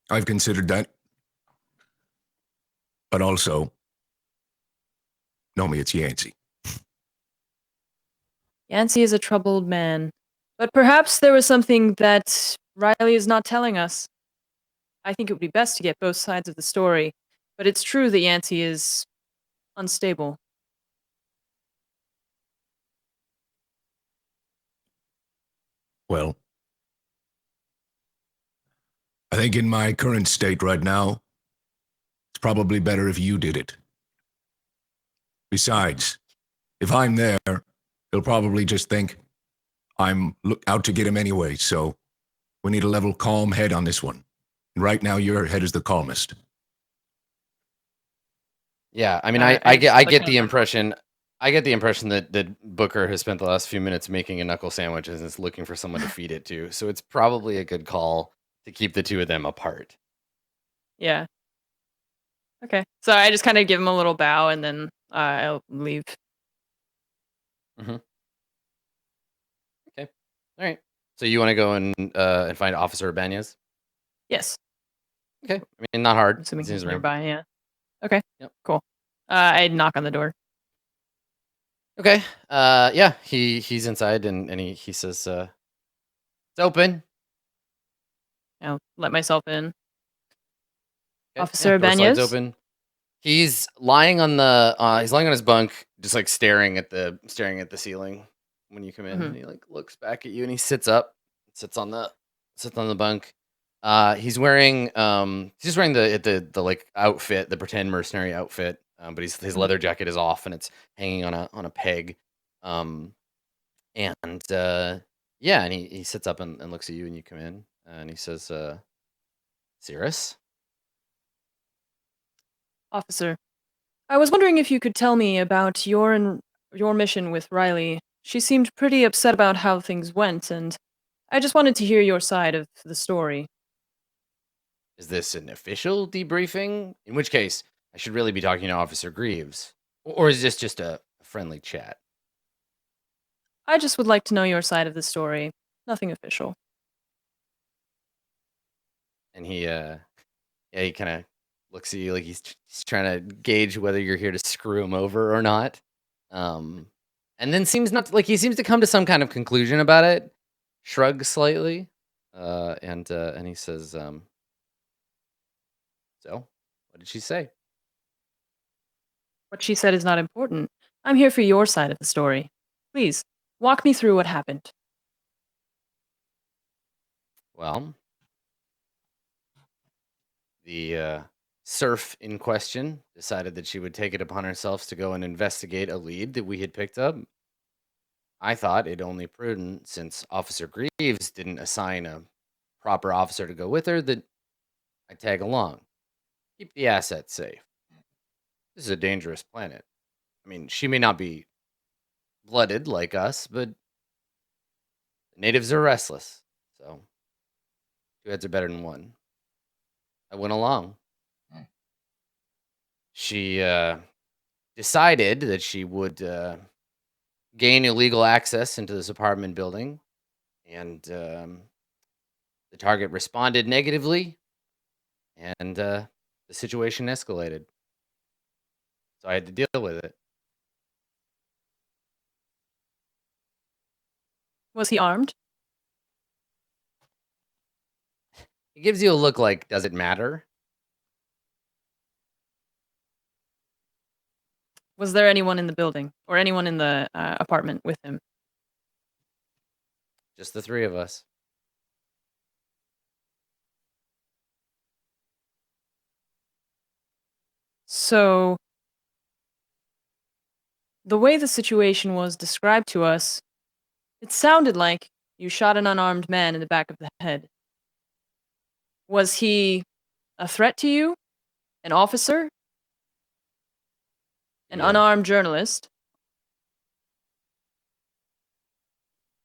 I've considered that. But also, know me, it's Yancy. Yancy is a troubled man. But perhaps there was something that Riley is not telling us. I think it would be best to get both sides of the story. But it's true that Yancy is unstable. Well, I think in my current state right now, it's probably better if you did it. Besides, if I'm there, he'll probably just think I'm out to get him anyway, so we need a level, calm head on this one. And right now, your head is the calmest. Yeah, I mean, Alright, I I get just I look get at the him. impression that Booker has spent the last few minutes making a knuckle sandwich and is looking for someone to feed it to. So it's probably a good call to keep the two of them apart. Yeah. Okay. So I just kind of give him a little bow and then I'll leave. Okay. All right. So you want to go and find Officer Ibanez? Yes. Okay. I mean, not hard. I'm assuming It's in he's his room. nearby, yeah. Okay. Yep. Cool. I'd knock on the door. Okay. Yeah. He's inside and he says, "It's open." I'll let myself in. Okay, Officer yeah, door slides Ibanez? open. He's lying on his bunk, just like staring at the ceiling when you come in. Mhm. And he like looks back at you and he sits up, sits on the bunk. He's wearing the like outfit, the pretend mercenary outfit. But his Mhm. leather jacket is off and it's hanging on a peg. And yeah, and he sits up and looks at you and you come in and he says, "Cirrus?" Officer, I was wondering if you could tell me about your mission with Riley. She seemed pretty upset about how things went, and I just wanted to hear your side of the story. Is this an official debriefing? In which case, I should really be talking to Officer Greaves. Or is this just a friendly chat? I just would like to know your side of the story. Nothing official. And he kind of looks at you like he's trying to gauge whether you're here to screw him over or not. And then seems he seems to come to some kind of conclusion about it, shrugs slightly, and he says, "So, what did she say?" What she said is not important. I'm here for your side of the story. Please, walk me through what happened. Well, the serf in question decided that she would take it upon herself to go and investigate a lead that we had picked up. I thought it only prudent, since Officer Greaves didn't assign a proper officer to go with her, that I tag along. Keep the assets safe. This is a dangerous planet. I mean, she may not be blooded like us, but the natives are restless. So, two heads are better than one. I went along. She decided that she would gain illegal access into this apartment building, and the target responded negatively, and the situation escalated. So I had to deal with it. Was he armed? It gives you a look like, does it matter? Was there anyone in the building or anyone in the apartment with him? Just the three of us. So, the way the situation was described to us, it sounded like you shot an unarmed man in the back of the head. Was he a threat to you? An officer? An Yeah. unarmed journalist?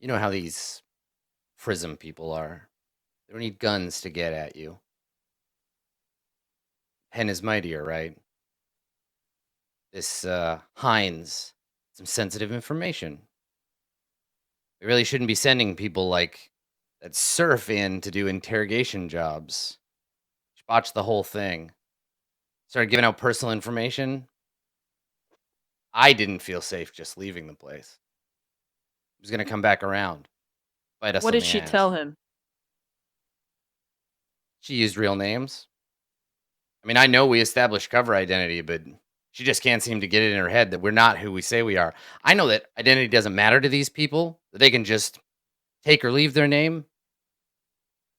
You know how these prism people are. They don't need guns to get at you. Pen is mightier, right? This Hines, some sensitive information. We really shouldn't be sending people like that surf in to do interrogation jobs. Botch the whole thing. Started giving out personal information. I didn't feel safe just leaving the place. He was gonna come back around, bite us What on did the she ass. tell him? She used real names. I mean, I know we established cover identity, but she just can't seem to get it in her head that we're not who we say we are. I know that identity doesn't matter to these people, that they can just take or leave their name,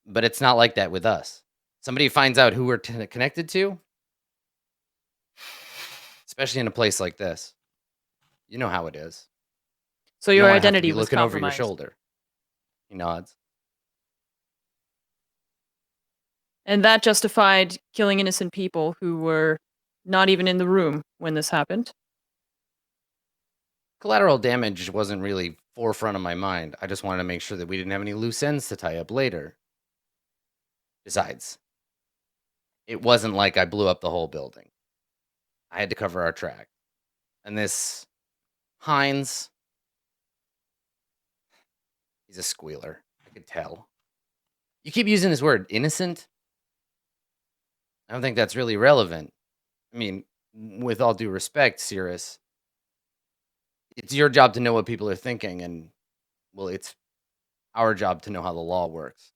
but it's not like that with us. Somebody finds out who we're connected to, especially in a place like this. You know how it is. So You your don't wanna have to identity be was looking over your compromised. shoulder. He nods. And that justified killing innocent people who were not even in the room when this happened. Collateral damage wasn't really forefront of my mind. I just wanted to make sure that we didn't have any loose ends to tie up later. Besides, it wasn't like I blew up the whole building. I had to cover our track. And this Hines, he's a squealer. I could tell. You keep using this word, innocent. I don't think that's really relevant. I mean, with all due respect, Cirrus, it's your job to know what people are thinking, and, well, it's our job to know how the law works.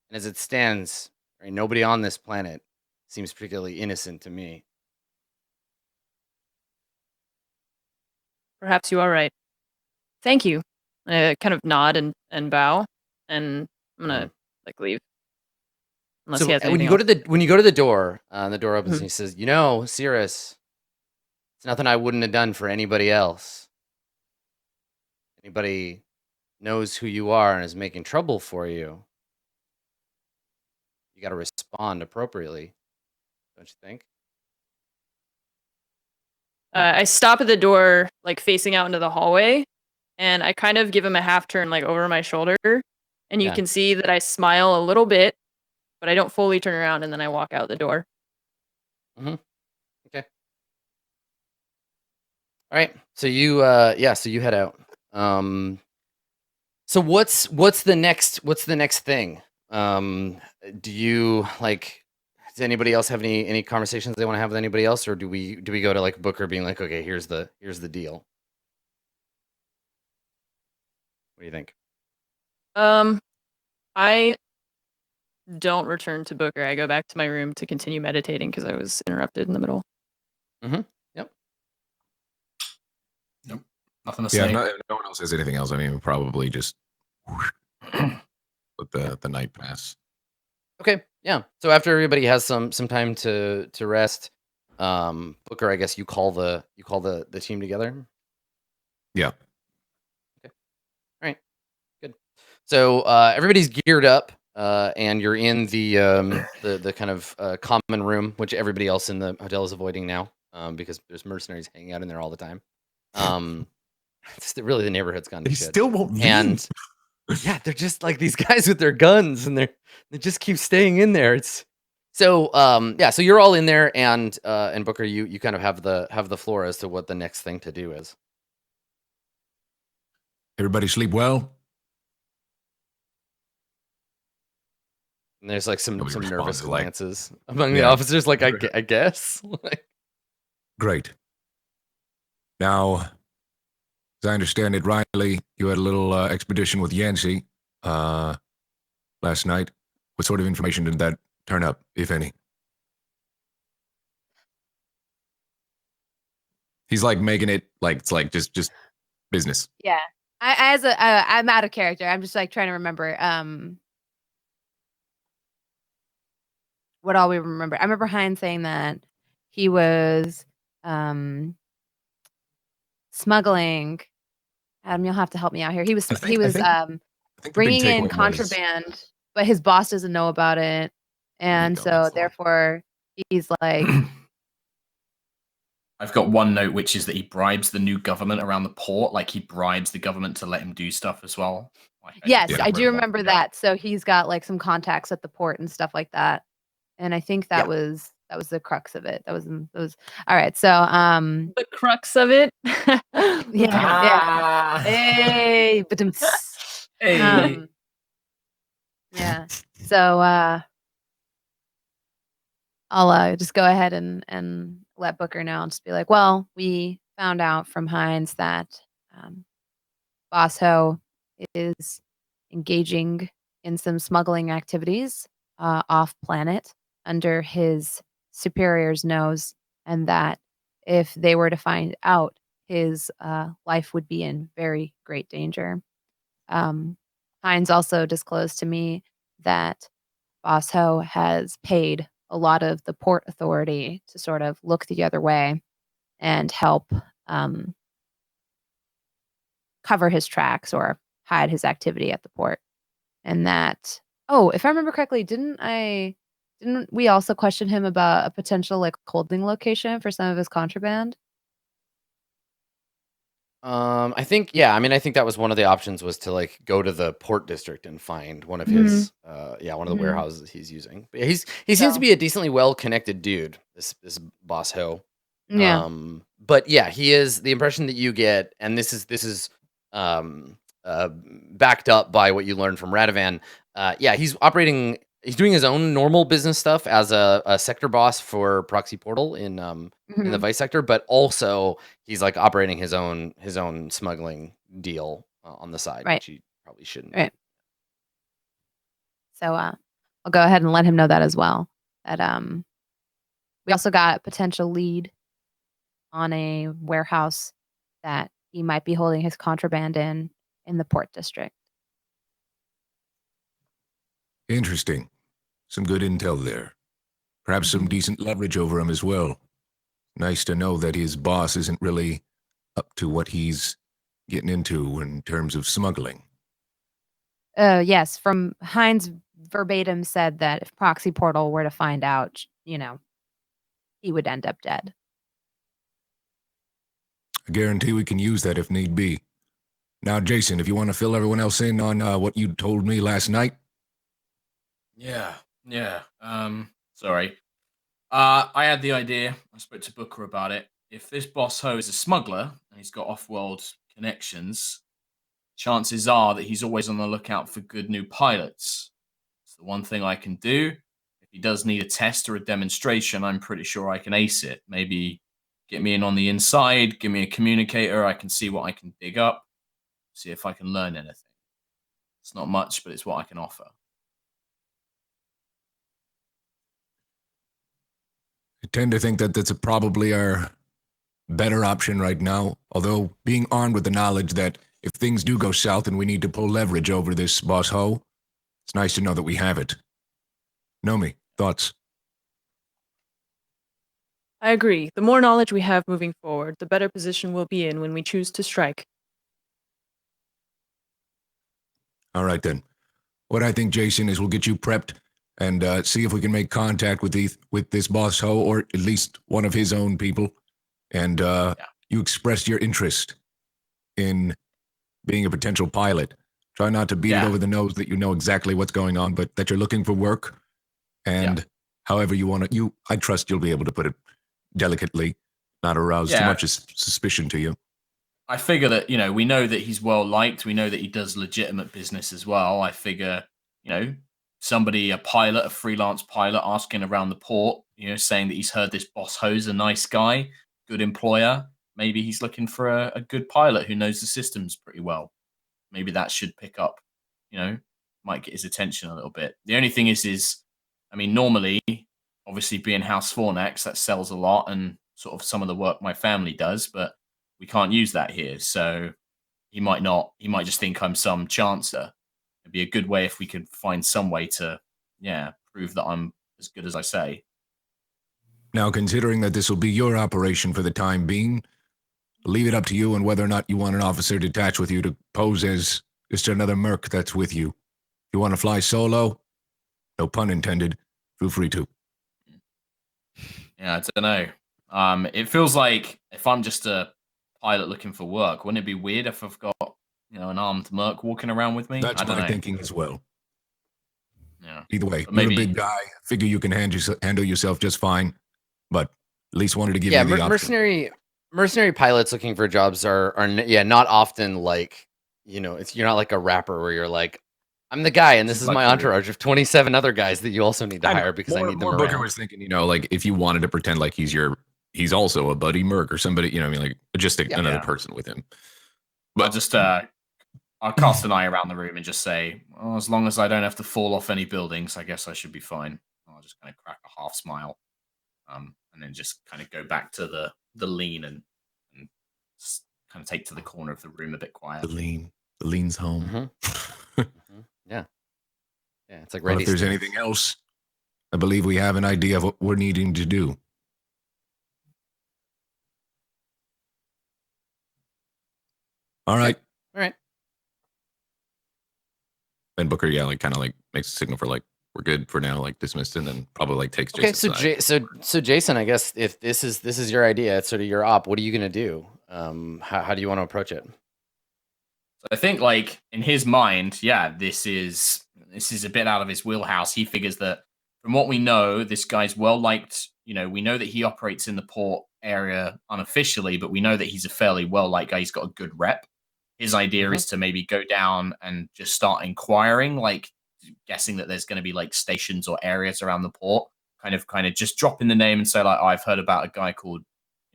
And as it stands, right, nobody on this planet seems particularly innocent to me. Perhaps you are right. Thank you. I kind of nod and bow, and I'm gonna like leave. Unless he So has when anything you go else. to the door, the door opens Mhm. and he says, "You know, Cirrus, it's nothing I wouldn't have done for anybody else. Anybody knows who you are and is making trouble for you, you got to respond appropriately, don't you think?" I stop at the door, like facing out into the hallway, and I kind of give him a half turn, like over my shoulder, and you Yeah. can see that I smile a little bit, but I don't fully turn around, and then I walk out the door. Okay. All right. So you so you head out. So what's the next thing? Do you like does anybody else have any conversations they want to have with anybody else, or do we go to like Booker being like, "Okay, here's the deal." What do you think? I don't return to Booker. I go back to my room to continue meditating because I was interrupted in the middle. Yep. Nope. Nothing to Yeah, say. if no one else says anything else, I mean, we'll probably just let the night pass. Okay. Yeah. So after everybody has some time to rest, Booker, I guess you call the team together. Yeah. All right. Good. So everybody's geared up, and you're in the kind of common room, which everybody else in the hotel is avoiding now, because there's mercenaries hanging out in there all the time. Really the neighborhood's gone to He shit. still won't leave. And yeah, they're just like these guys with their guns, and they just keep staying in there. It's so yeah. So you're all in there, and Booker, you kind of have the floor as to what the next thing to do is. Everybody sleep well? And there's like some Nobody nervous responds, like, glances among the yeah. officers, like I guess. Like, Great. Now, as I understand it, Riley, you had a little expedition with Yancy last night. What sort of information did that turn up, if any? He's like making it like it's like just business. Yeah. I'm out of character. I'm just like trying to remember what all we remember. I remember Hines saying that he was smuggling. Adam, you'll have to help me out here. He was I think the big bringing in takeaway was- contraband but his boss doesn't know about it, and go, so that's the one. therefore he's like, I've got one note, which is that he bribes the new government around the port. Like he bribes the government to let him do stuff as well. Like, yes, just I do wrote that remember down. that. So he's got like some contacts at the port and stuff like that, and I think that was the crux of it. That was all right. So The crux of it. yeah. Hey, but Hey. yeah. So I'll just go ahead and let Booker know and just be like, well, we found out from Hines that Boss Ho is engaging in some smuggling activities off planet under his superior's nose, and that if they were to find out, his life would be in very great danger. Hines also disclosed to me that Boss Ho has paid a lot of the port authority to sort of look the other way and help cover his tracks or hide his activity at the port. And that, if I remember correctly, didn't we also question him about a potential like holding location for some of his contraband? I think I think that was one of the options, was to like go to the port district and find one of his one of the warehouses he's using. But yeah, he seems to be a decently well connected dude, this Boss Ho. Yeah. But yeah, he is, the impression that you get, and this is backed up by what you learned from Radovan. He's doing his own normal business stuff as a sector boss for Proxy Portal in the Vice sector, but also he's like operating his own smuggling deal on the side, Right. which he probably shouldn't. Right. So I'll go ahead and let him know that as well. That we also got a potential lead on a warehouse that he might be holding his contraband in the port district. Interesting. Some good intel there. Perhaps some decent leverage over him as well. Nice to know that his boss isn't really up to what he's getting into in terms of smuggling. Yes, from Hines verbatim said that if Proxy Portal were to find out, he would end up dead. I guarantee we can use that if need be. Now, Jason, if you want to fill everyone else in on what you told me last night. Yeah. Sorry. I had the idea. I spoke to Booker about it. If this Boss Ho is a smuggler and he's got off-world connections, chances are that he's always on the lookout for good new pilots. It's the one thing I can do. If he does need a test or a demonstration, I'm pretty sure I can ace it. Maybe get me in on the inside, give me a communicator. I can see what I can dig up, see if I can learn anything. It's not much, but it's what I can offer. I tend to think that that's probably our better option right now, although being armed with the knowledge that if things do go south and we need to pull leverage over this Boss Ho, it's nice to know that we have it. Nomi, thoughts? I agree. The more knowledge we have moving forward, the better position we'll be in when we choose to strike. All right, then. What I think, Jason, is we'll get you prepped and see if we can make contact with this Boss Ho, or at least one of his own people. And you expressed your interest in being a potential pilot. Try not to beat it over the nose that you know exactly what's going on, but that you're looking for work. And however you want to, I trust you'll be able to put it delicately, not arouse too much suspicion to you. I figure that, we know that he's well liked. We know that he does legitimate business as well. I figure, somebody, a pilot, a freelance pilot asking around the port, saying that he's heard this Boss Ho's a nice guy, good employer. Maybe he's looking for a good pilot who knows the systems pretty well. Maybe that should pick up, might get his attention a little bit. The only thing is, normally, obviously being House Fornax, that sells a lot and sort of some of the work my family does, but we can't use that here. So he might just think I'm some chancer. It'd be a good way if we could find some way to, prove that I'm as good as I say. Now, considering that this will be your operation for the time being, leave it up to you and whether or not you want an officer detached with you to pose as just another merc that's with you. If you want to fly solo, No pun intended. Feel free to. Yeah, I don't know. It feels like if I'm just a pilot looking for work, wouldn't it be weird if I've got, an armed merc walking around with me? That's I don't my know. thinking as well. Yeah. Either way, But you're a maybe- big guy. Figure you can handle yourself just fine. But at least wanted to give Yeah, you the option. mercenary pilots looking for jobs are not often like, you're not like a rapper where you're like, I'm the guy and this is my entourage of 27 other guys that you also need to hire because I need them Booker around. was thinking, like if you wanted to pretend like he's also a buddy merc or somebody, like just another person with him. But I'll just I'll cast an eye around the room and just say, well, as long as I don't have to fall off any buildings, I guess I should be fine. I'll just kind of crack a half smile, and then just kind of go back to the lean and kind of take to the corner of the room a bit quiet. The lean's home. Yeah. Yeah, it's like Well, if there's anything else, I believe we have an idea of what we're needing to do. All right. All right. Then Booker, kind of makes a signal for we're good for now, dismissed, and then probably takes Jason's side. So Jason, I guess if this is your idea, it's sort of your op. What are you gonna do? How do you want to approach it? So I think in his mind, this is a bit out of his wheelhouse. He figures that from what we know, this guy's well liked. We know that he operates in the port area unofficially, but we know that he's a fairly well liked guy. He's got a good rep. His idea is to maybe go down and just start inquiring, guessing that there's going to be stations or areas around the port, kind of just drop in the name and say I've heard about a guy called,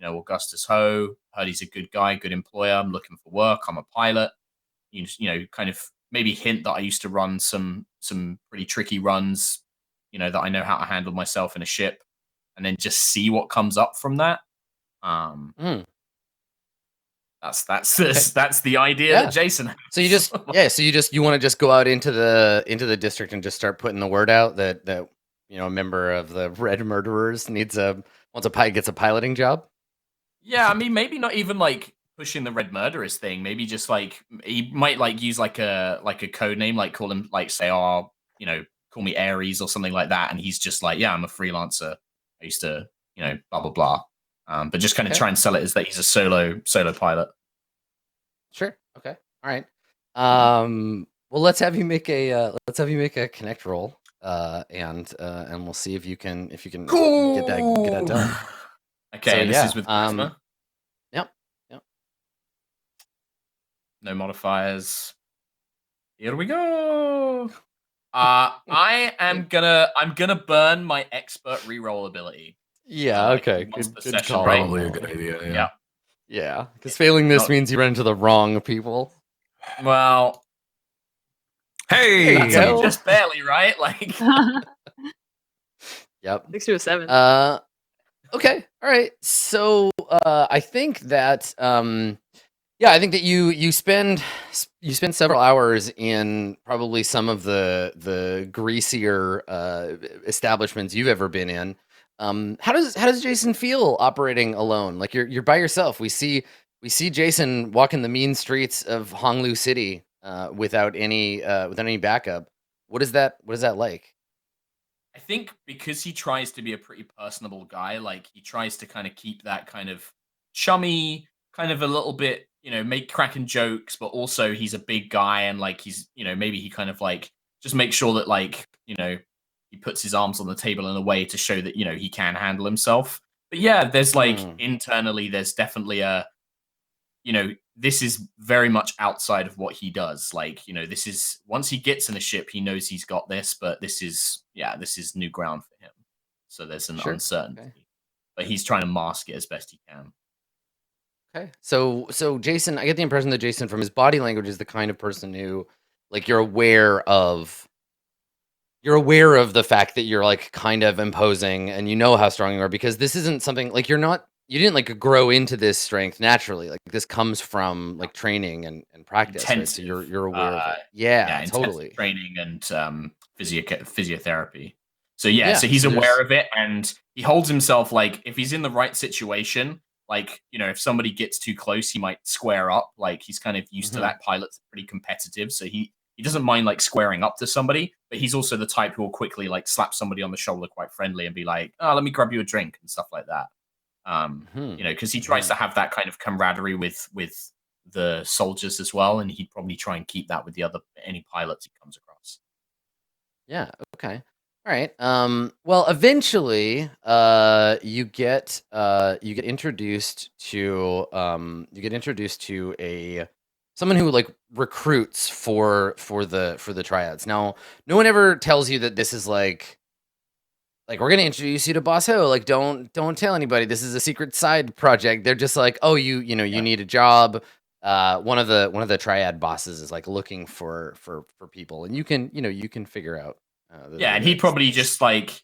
Augustus Ho. Heard he's a good guy, good employer. I'm looking for work. I'm a pilot. Kind of maybe hint that I used to run some pretty tricky runs, that I know how to handle myself in a ship, and then just see what comes up from that. That's the idea that Jason has. So you want to just go out into the district and just start putting the word out that a member of the Red Murderers gets a piloting job. Yeah, I mean maybe not even pushing the Red Murderers thing. Maybe just he might use a code name, call him say call me Ares or something like that, and he's just I'm a freelancer. I used to blah blah blah. But just kind of try and sell it as that he's a solo pilot. Sure. Okay. All right. Well, let's have you make a connect roll, and we'll see if you can get that done. Okay. So, this is with charisma. Yep. No modifiers. Here we go. I'm gonna burn my expert reroll ability. Yeah, okay. Good call. Probably a good idea. Yeah, because failing this means you run into the wrong people. Well, hey, just barely, right? Yep. 6 to a 7. Okay. All right. So I think that you spend several hours in probably some of the greasier establishments you've ever been in. How does Jason feel operating alone? You're by yourself. We see Jason walking the mean streets of Honglu City without any backup. What is that like? I think because he tries to be a pretty personable guy, he tries to kind of keep that kind of chummy, kind of a little bit, make cracking jokes, but also he's a big guy and he's, maybe he kind of just make sure that he puts his arms on the table in a way to show that, he can handle himself. But yeah, there's internally, there's definitely a, this is very much outside of what he does. This is once he gets in a ship, he knows he's got this, but this is new ground for him. So there's an uncertainty, but he's trying to mask it as best he can. Okay. So Jason, I get the impression that Jason from his body language is the kind of person who you're aware of the fact that you're kind of imposing and how strong you are, because this isn't something you didn't grow into this strength naturally. This comes from training and practice. Right? So you're aware of it. Yeah, totally. Training and physiotherapy. So so he's aware of it, and he holds himself if he's in the right situation, if somebody gets too close, he might square up. He's kind of used to that. Pilot's pretty competitive, so he he doesn't mind like squaring up to somebody, but he's also the type who will quickly like slap somebody on the shoulder quite friendly and be like, oh, let me grab you a drink and stuff like that. You know, because he tries to have that kind of camaraderie with the soldiers as well, and he'd probably try and keep that with any pilots he comes across. Yeah. Okay. All right. Well, eventually, you get introduced to someone who like recruits for the triads. Now, no one ever tells you that this is like we're gonna introduce you to Boss Ho. Like, don't tell anybody. This is a secret side project. They're just like, oh, you need a job. One of the triad bosses is like looking for people, and you can figure out. Yeah, and he probably just like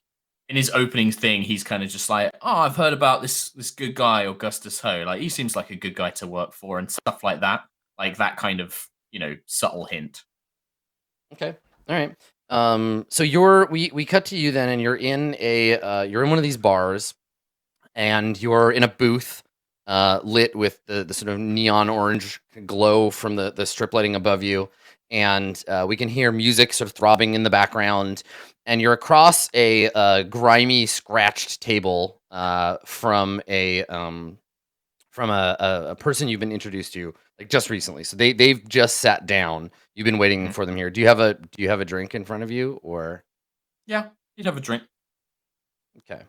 in his opening thing, he's kind of just like, oh, I've heard about this good guy, Augustus Ho. Like, he seems like a good guy to work for and stuff like that. Like that kind of subtle hint. Okay. All right. So we cut to you then, and you're in you're in one of these bars, and you're in a booth, lit with the sort of neon orange glow from the strip lighting above you, and we can hear music sort of throbbing in the background, and you're across a grimy, scratched table from a person you've been introduced to like just recently. So they've just sat down. You've been waiting for them here. Do you have a drink in front of you, or? Yeah, you'd have a drink. Okay.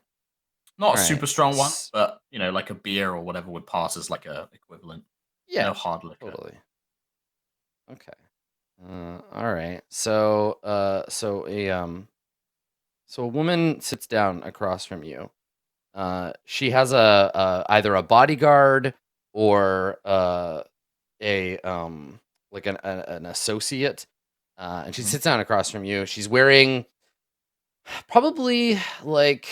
Not a All super right. strong one, but like a beer or whatever would pass as like a equivalent. Yeah. No hard liquor. Totally. Okay. All right. So a woman sits down across from you. She has either a bodyguard or a like an associate, and she sits down across from you. She's wearing probably like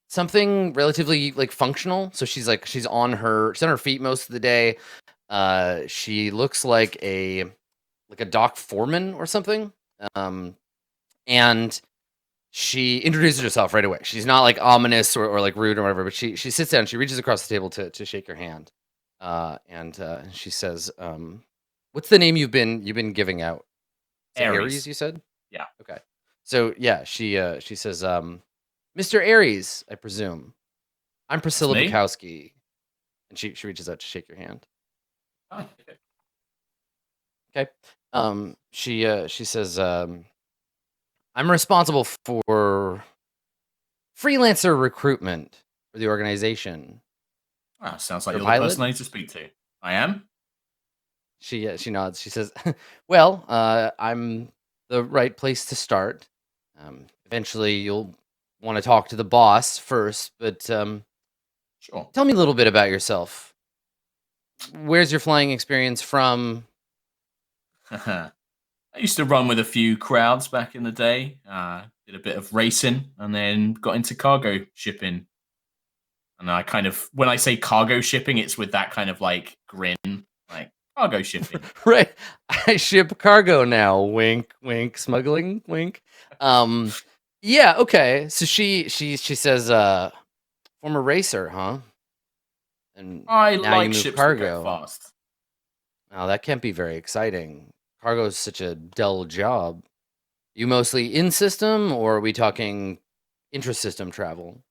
something relatively like functional. So she's on her feet most of the day. She looks like a dock foreman or something. And she introduces herself right away. She's not like ominous or like rude or whatever, but she sits down, she reaches across the table to shake your hand. And she says, what's the name you've been giving out? Is it Aries, you said? Yeah. Okay. So yeah, she says, Mr. Aries, I presume. I'm Priscilla me. Bukowski. And she reaches out to shake your hand. Oh, okay. Okay. She says, I'm responsible for freelancer recruitment for the organization. Sounds like Your you're pilot? the person I need to speak to. I am. She nods. She says, "Well, I'm the right place to start. Eventually, you'll want to talk to the boss first, but Sure. tell me a little bit about yourself. Where's your flying experience from?" I used to run with a few crowds back in the day. Did a bit of racing and then got into cargo shipping. And I kind of, when I say cargo shipping, it's with that kind of like grin, like cargo shipping. Right. I ship cargo now. Wink, wink. Smuggling. Wink. Yeah. Okay. So she says, former racer, huh? And I now you like move ships that go cargo. fast. Now that can't be very exciting. Cargo is such a dull job. You mostly in system, or are we talking intra-system travel?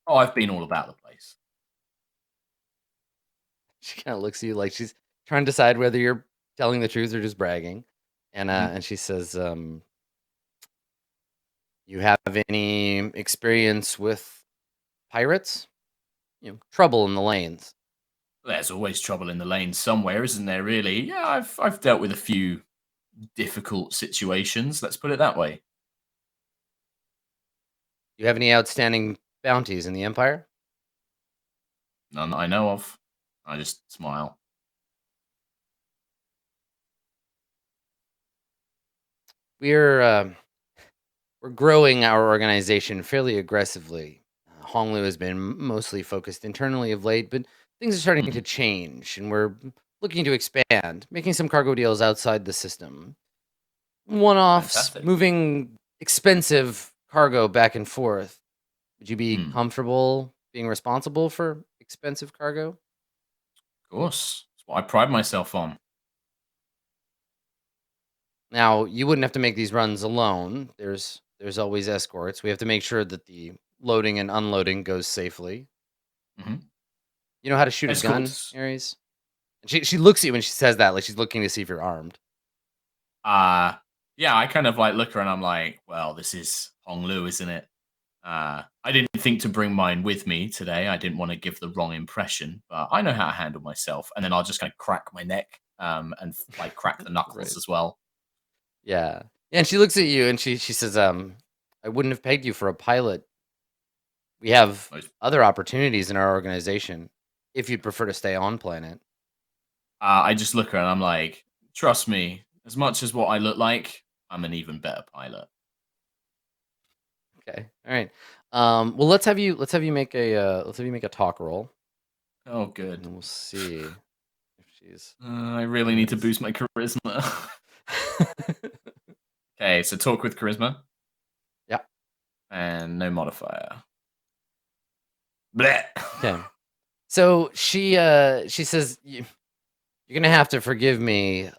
Oh, I've been all about the place. She kind of looks at you like she's trying to decide whether you're telling the truth or just bragging. And and she says, "You have any experience with pirates? Trouble in the lanes." There's always trouble in the lane somewhere, isn't there? Really? Yeah, I've dealt with a few difficult situations. Let's put it that way. Do you have any outstanding bounties in the Empire? None that I know of. I just smile. We're growing our organization fairly aggressively. Honglu has been mostly focused internally of late, but things are starting to change, and we're looking to expand, making some cargo deals outside the system. One-offs, Fantastic. moving expensive cargo back and forth. Would you be comfortable being responsible for expensive cargo? Of course. It's what I pride myself on. Now, you wouldn't have to make these runs alone. There's always escorts. We have to make sure that the loading and unloading goes safely. hmm You know how to shoot a gun, Escorts. Aries? And she looks at you when she says that, like she's looking to see if you're armed. Yeah, I kind of like look around and I'm like, well, this is Honglu, isn't it? I didn't think to bring mine with me today. I didn't want to give the wrong impression, but I know how to handle myself. And then I'll just kind of crack my neck, and like crack the knuckles Right. as well. Yeah. And she looks at you and she says, I wouldn't have pegged you for a pilot. We have Most- other opportunities in our organization if you'd prefer to stay on planet. I just look around and I'm like, trust me, as much as what I look like, I'm an even better pilot. Okay. All right. Well, let's have you make a talk roll, Oh, good. and we'll see if she's. I really need to boost my charisma. Okay, so talk with charisma. Yeah. And no modifier. Blech. Okay. So she says, you're gonna have to forgive me.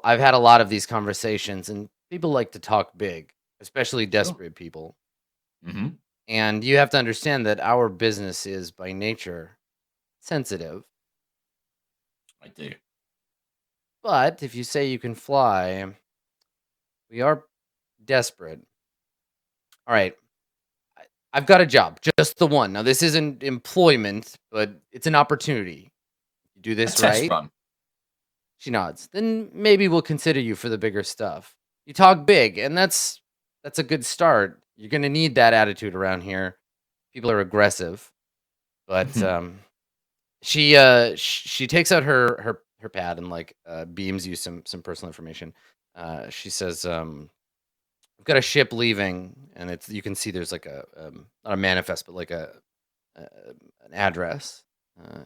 I've had a lot of these conversations, and people like to talk big, especially desperate people. Mm-hmm. And you have to understand that our business is by nature sensitive. I do. But if you say you can fly, we are desperate. All right. I've got a job, just the one. Now, this isn't employment, but it's an opportunity. You do A this test right. run. She nods. Then maybe we'll consider you for the bigger stuff. You talk big, and that's a good start. You're gonna need that attitude around here. People are aggressive, but she takes out her pad and like beams you some personal information. She says, "I've got a ship leaving, and it's you can see there's like a not a manifest, but like a an address."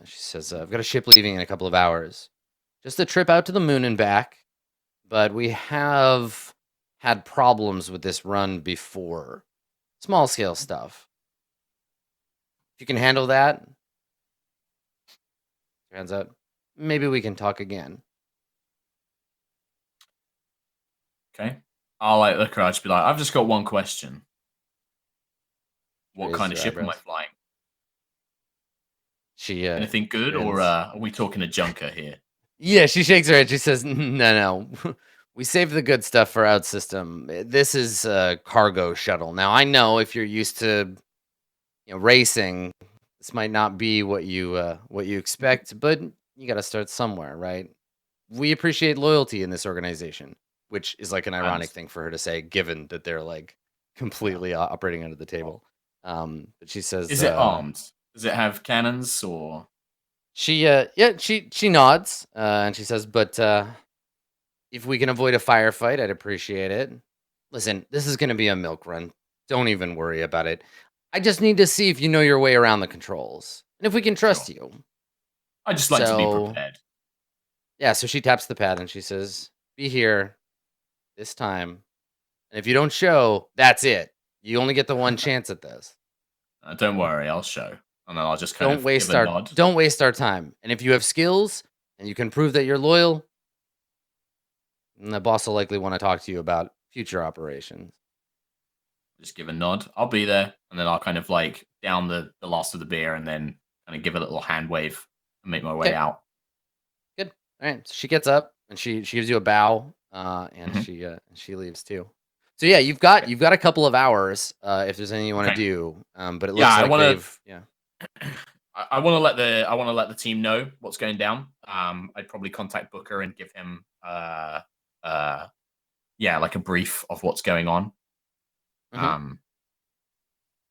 She says, "I've got a ship leaving in a couple of hours. Just a trip out to the moon and back, but we have had problems with this run before. Small scale stuff. If you can handle that, hands out, maybe we can talk again." Okay. I'll like look around and be like, I've just got one question. What Raises kind of her ship am I eyebrows. flying? She Anything good, or grins. are we talking a junker here? Yeah, she shakes her head. She says, No. We save the good stuff for out system. This is a cargo shuttle. Now, I know if you're used to racing, this might not be what you expect, but you got to start somewhere, right? We appreciate loyalty in this organization, which is like an ironic thing for her to say, given that they're like completely operating under the table. But she says, Is it armed? Does it have cannons or? She nods, and she says, "But if we can avoid a firefight, I'd appreciate it. Listen, this is going to be a milk run. Don't even worry about it. I just need to see if you know your way around the controls, and if we can trust Sure. you." I just like to be So- prepared. Yeah, so she taps the pad and she says, "Be here this time, and if you don't show, that's it. You only get the one chance at this. Don't worry, I'll show, and then I'll just kind Don't of waste give a our nod. don't waste our time. And if you have skills and you can prove that you're loyal, then the boss will likely want to talk to you about future operations." Just give a nod. I'll be there, and then I'll kind of like down the last of the beer, and then kind of give a little hand wave and make my way Okay. out. Good. All right. So she gets up and she gives you a bow, and Mhm. she leaves too. So yeah, you've got a couple of hours if there's anything you want to Okay. do. But it looks Yeah, I like wanna- they've I want to let the team know what's going down. I'd probably contact Booker and give him like a brief of what's going on. Mhm.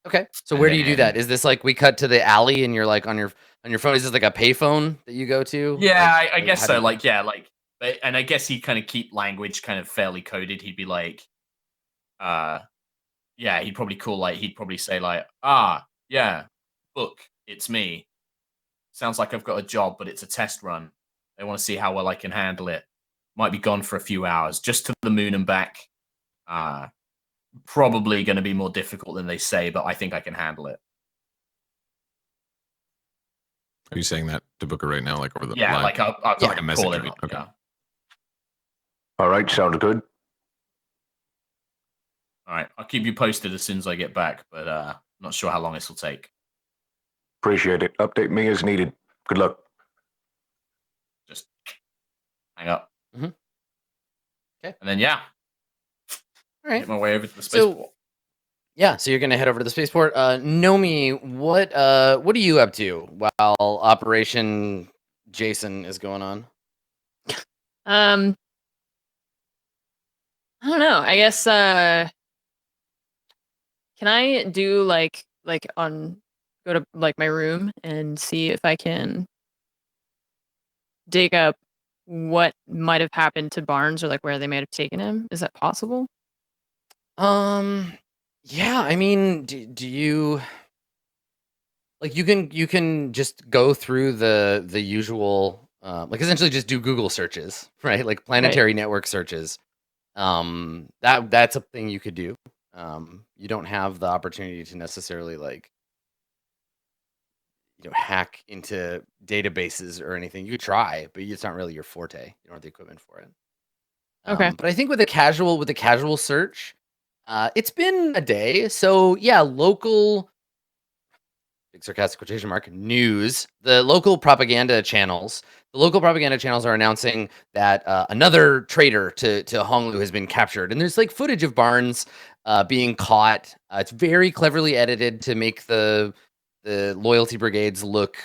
Okay. So And where do you do that? then- Is this like we cut to the alley and you're like on your phone? Is this like a payphone that you go to? Yeah, Like, I guess how do so. you- And I guess he'd kind of keep language kind of fairly coded. He'd be like, he'd probably say like, yeah, Book, it's me. Sounds like I've got a job, but it's a test run. They want to see how well I can handle it. Might be gone for a few hours, just to the moon and back. Probably going to be more difficult than they say, but I think I can handle it. Are you saying that to Booker right now, like over the Yeah, line? like I'll Yeah. like Message call him him, up. okay. Yeah. All right, sounds good. All right, I'll keep you posted as soon as I get back, but not sure how long this will take. Appreciate it. Update me as needed. Good luck. Just hang up. Mhm. Okay. And then yeah, All right. make my way over to the spaceport. Yeah, so you're gonna head over to the spaceport. Nomi, what are you up to while Operation Jason is going on? I don't know. I guess can I do like go to like my room and see if I can dig up what might have happened to Barnes or like where they might have taken him? Is that possible? Yeah, I mean, do you like you can just go through the usual like essentially just do Google searches, right? Like planetary network searches. That's a thing you could do. You don't have the opportunity to necessarily like hack into databases or anything. You could try, but it's not really your forte. You don't have the equipment for it. Okay. But I think with a casual search, it's been a day. So yeah, local big sarcastic quotation mark news. The local propaganda channels are announcing that another traitor to Honglu has been captured, and there's like footage of Barnes being caught. It's very cleverly edited to make the loyalty brigades look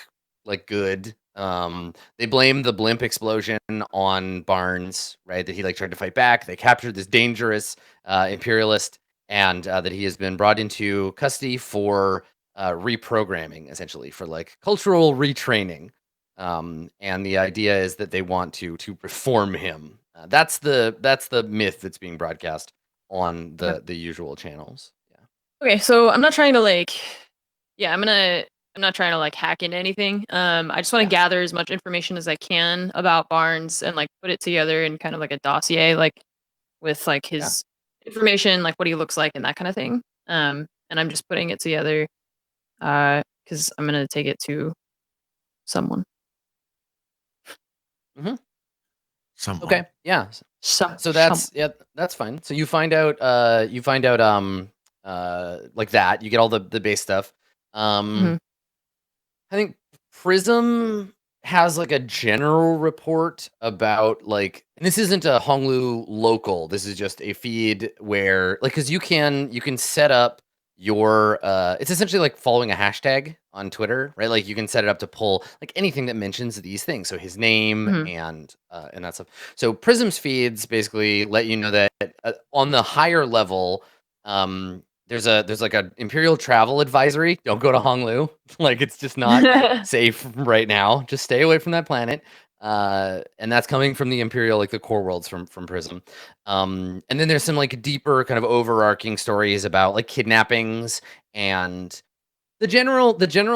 like good. They blame the blimp explosion on Barnes, right? That he like tried to fight back. They captured this dangerous imperialist, and that he has been brought into custody for reprogramming, essentially for like cultural retraining. And the idea is that they want to reform him. That's the myth that's being broadcast on the usual channels. Yeah. Okay, so I'm not trying to like I'm not trying to like hack into anything. I just want to gather as much information as I can about Barnes and like put it together in kind of like a dossier, like with like his information, like what he looks like and that kind of thing. And I'm just putting it together because I'm gonna take it to someone. Someone. Okay. Yeah. So that's fine. So you find out like that. You get all the base stuff. I think Prism has like a general report about like, and this isn't a Honglu local. This is just a feed where like, cause you can set up your, it's essentially like following a hashtag on Twitter, right? Like you can set it up to pull like anything that mentions these things. So his name and that stuff. So Prism's feeds basically let you know that on the higher level, there's like an Imperial travel advisory. Don't go to Honglu. Like it's just not safe right now. Just stay away from that planet. And that's coming from the Imperial, like the core worlds from Prism. And then there's some like deeper kind of overarching stories about like kidnappings and the general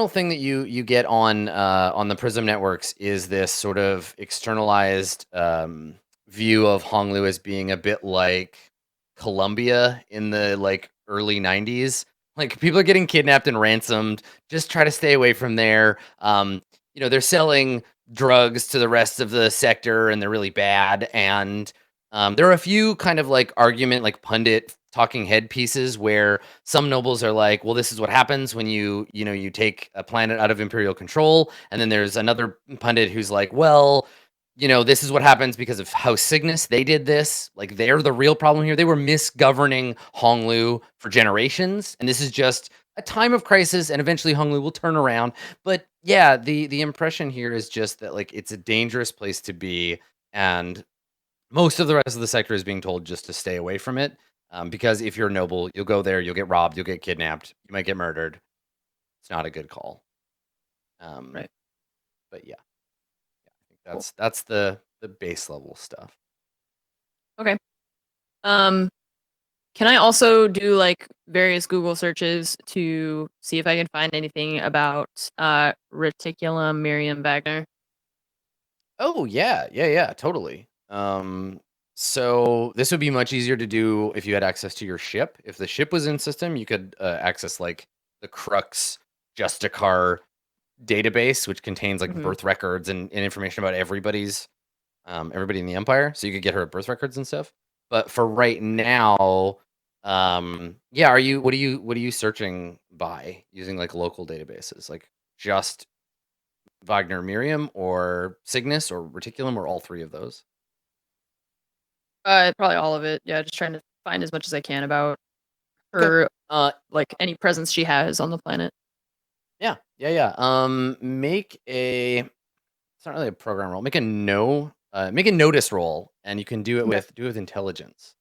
thing that you get on the Prism networks is this sort of externalized view of Honglu as being a bit like Colombia in the like early 90s. Like people are getting kidnapped and ransomed. Just try to stay away from there. They're selling drugs to the rest of the sector and they're really bad. And there are a few kind of like argument, like pundit talking head pieces where some nobles are like, well, this is what happens when you take a planet out of Imperial control. And then there's another pundit who's like, well, this is what happens because of House Cygnus. They did this. Like, they're the real problem here. They were misgoverning Honglu for generations. And this is just a time of crisis. And eventually Honglu will turn around. But yeah, the impression here is just that, like, it's a dangerous place to be. And most of the rest of the sector is being told just to stay away from it. Because if you're a noble, you'll go there, you'll get robbed, you'll get kidnapped, you might get murdered. It's not a good call. Right. But yeah. That's the base level stuff. Okay. Can I also do like various Google searches to see if I can find anything about Reticulum Miriam Wagner? Oh yeah, totally. So this would be much easier to do if you had access to your ship. If the ship was in system, you could access like the Crux Justicar database, which contains like birth records and information about everybody in the Empire. So you could get her birth records and stuff. But for right now, Yeah, what are you searching by using like local databases? Like just Wagner Miriam or Cygnus or Reticulum or all three of those? Probably all of it. Yeah, just trying to find as much as I can about her, like any presence she has on the planet. Yeah. Make a. It's not really a program roll. Make a notice roll, and you can do it with intelligence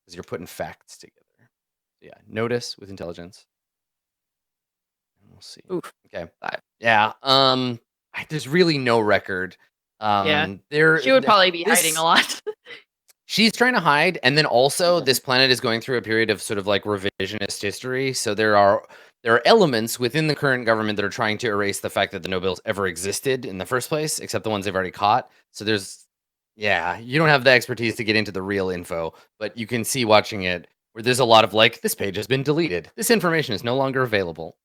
because you're putting facts together. So yeah, notice with intelligence. And we'll see. Oof. Okay. 5. Yeah. There's really no record. Yeah. There. She would probably be this- hiding a lot. She's trying to hide, and then also this planet is going through a period of sort of like revisionist history. So there are elements within the current government that are trying to erase the fact that the Nobels ever existed in the first place, except the ones they've already caught. So you don't have the expertise to get into the real info, but you can see watching it where there's a lot of like, this page has been deleted. This information is no longer available.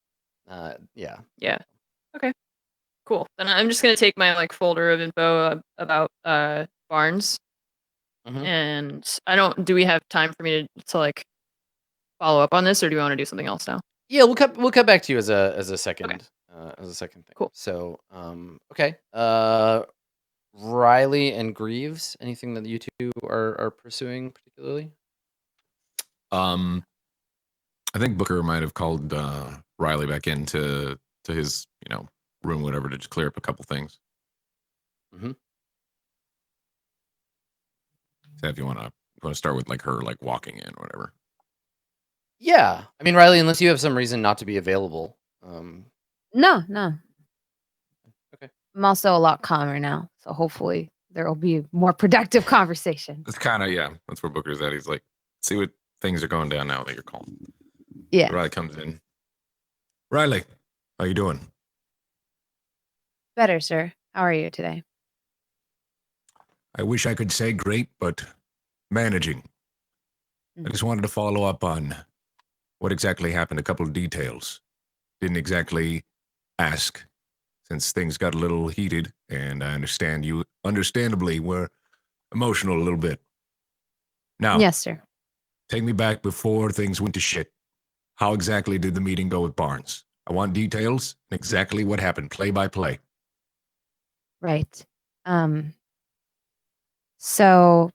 Yeah. Yeah. Okay. Cool. Then I'm just gonna take my like folder of info about Barnes. Mhm. And do we have time for me to like follow up on this, or do we want to do something else now? Yeah, we'll cut back to you as a second thing. Cool. So okay. Riley and Greaves, anything that you two are pursuing particularly? I think Booker might have called Riley back into his room, whatever, to just clear up a couple things. Mm-hmm. So if you want to start with like her like walking in or whatever. Yeah, I mean, Riley, unless you have some reason not to be available. No. Okay. I'm also a lot calmer now, so hopefully there will be a more productive conversation. It's kind of that's where Booker's at. He's like, see what things are going down now that you're calm. Yeah. Riley comes in. Riley, how you doing? Better, sir. How are you today? I wish I could say great, but managing. I just wanted to follow up on what exactly happened, a couple of details. Didn't exactly ask since things got a little heated, and I understand you understandably were emotional a little bit. Now, Yes, sir. take me back before things went to shit. How exactly did the meeting go with Barnes? I want details and exactly what happened, play by play. Right. So,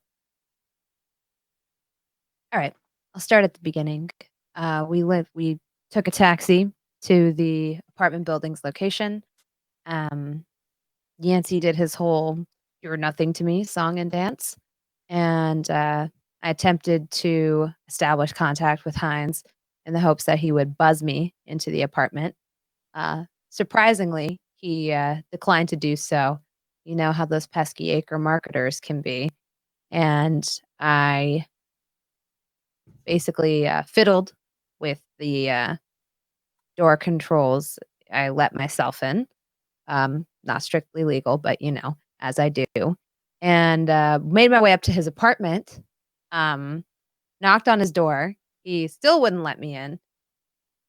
all right. I'll start at the beginning. We took a taxi to the apartment building's location. Yancy did his whole "You're Nothing to Me" song and dance. And I attempted to establish contact with Hines in the hopes that he would buzz me into the apartment. Surprisingly, he declined to do so. You know how those pesky acre marketers can be. And I basically fiddled with the door controls. I let myself in. Not strictly legal, but as I do. And made my way up to his apartment, knocked on his door. He still wouldn't let me in.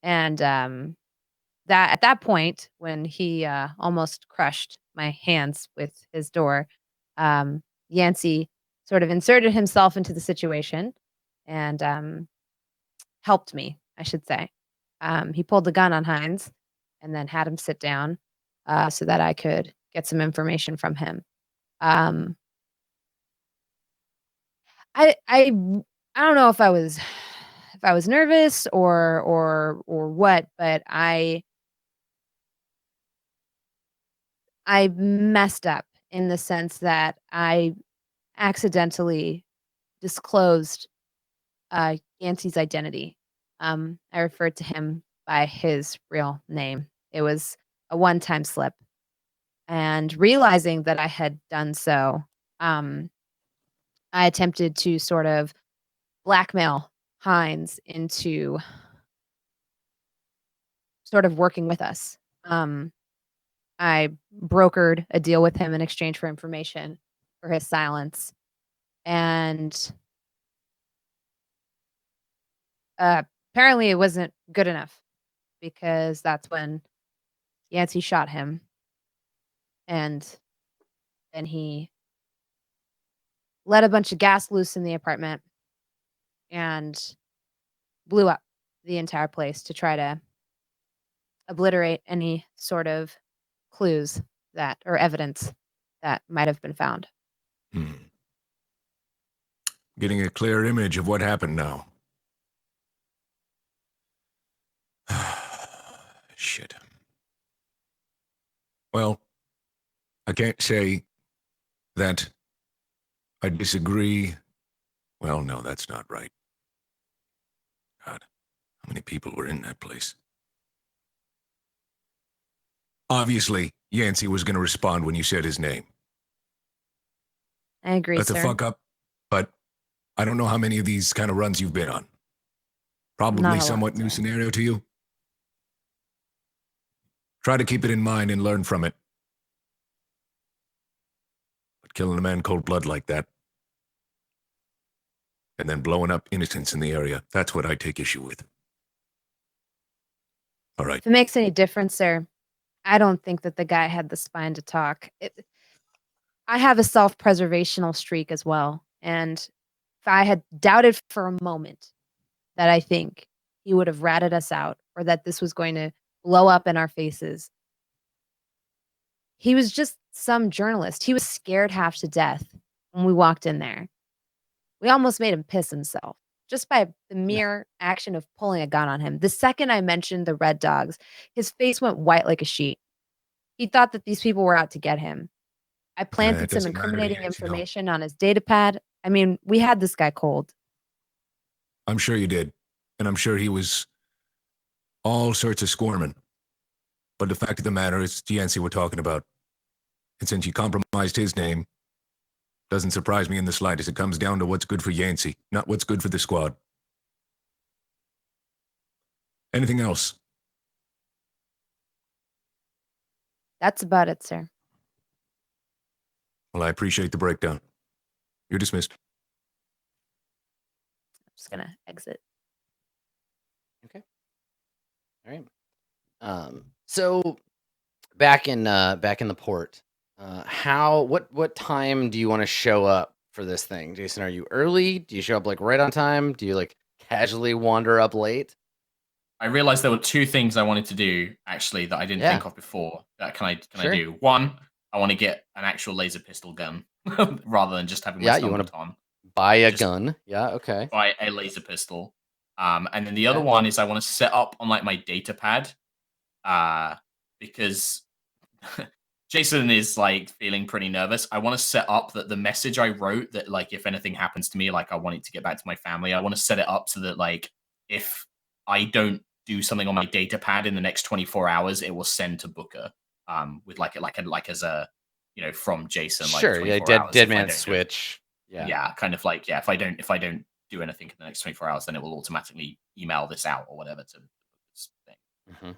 And at that point, when he almost crushed my hands with his door, Yancy sort of inserted himself into the situation and helped me, I should say. He pulled the gun on Hines and then had him sit down so that I could get some information from him. I don't know if I was nervous or what, but I messed up in the sense that I accidentally disclosed Yancy's identity. I referred to him by his real name. It was a one-time slip. And realizing that I had done so, I attempted to sort of blackmail Hines into sort of working with us. I brokered a deal with him in exchange for information for his silence. And apparently it wasn't good enough because that's when Yancy shot him. And then he let a bunch of gas loose in the apartment. And blew up the entire place to try to obliterate any sort of clues that or evidence that might have been found. Getting a clear image of what happened now. Shit. Well, I can't say that I disagree. Well, no, that's not right. God, how many people were in that place? Obviously, Yancy was going to respond when you said his name. I agree, That's sir. a fuck up, but I don't know how many of these kind of runs you've been on. Not Probably a lot, somewhat new sir. scenario to you. Try to keep it in mind and learn from it. But killing a man cold blood like that, and then blowing up innocents in the area, that's what I take issue with. All right. If it makes any difference, sir, I don't think that the guy had the spine to talk. I have a self-preservational streak as well. And if I had doubted for a moment that I think he would have ratted us out or that this was going to blow up in our faces, he was just some journalist. He was scared half to death when we walked in there. We almost made him piss himself just by the mere action of pulling a gun on him. The second I mentioned the Red Dogs, his face went white like a sheet. He thought that these people were out to get him. I planted some doesn't matter to incriminating Yancy, no. information on his data pad. I mean, we had this guy cold. I'm sure you did. And I'm sure he was all sorts of squirming. But the fact of the matter is, it's Yancy we're talking about. And since you compromised his name, doesn't surprise me in the slightest. It comes down to what's good for Yancy, not what's good for the squad. Anything else? That's about it, sir. Well, I appreciate the breakdown. You're dismissed. I'm just going to exit. Okay. All right. So back in the port, what time do you want to show up for this thing, Jason? Are you early? Do you show up like right on time? Do you like casually wander up late? I realized there were two things I wanted to do actually that I didn't think of before. That can I do? One, I want to get an actual laser pistol gun rather than just having my you want to on. buy a gun. Yeah, okay. Buy a laser pistol. And then the other one is I want to set up on like my data pad. Because Jason is like feeling pretty nervous. I want to set up that the message I wrote that like if anything happens to me, like I want it to get back to my family. I want to set it up so that like if I don't do something on my data pad in the next 24 hours, it will send to Booker with like as a from Jason. Sure, like dead man switch. Kind of like if I don't do anything in the next 24 hours, then it will automatically email this out or whatever to this thing.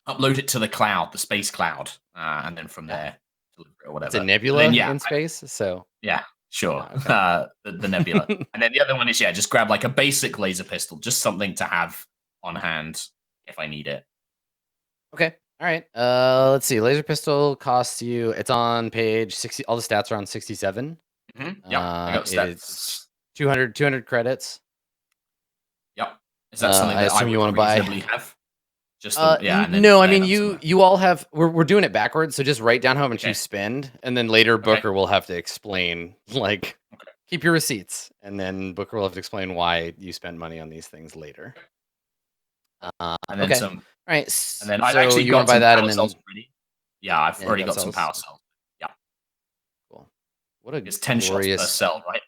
Upload it to the cloud, the space cloud, and then from there deliver it or whatever. It's a nebula in space, so sure. Okay. The nebula. And then the other one is just grab like a basic laser pistol, just something to have on hand if I need it. Okay. All right. Let's see. Laser pistol costs you. It's on page 60. All the stats are on 67. Yep. I got stats. It's 200 credits. Yep. Is that something that I assume you want to buy? Have? Just no, I mean you all have. We're doing it backwards, so just write down how much you spend, and then later Booker will have to explain. Like, keep your receipts, and then Booker will have to explain why you spend money on these things later. And then some. All right. And then I've actually got some power cells ready. Yeah, I've already got some power cells. Yeah. Cool. What a it's 10 shots per cell, right?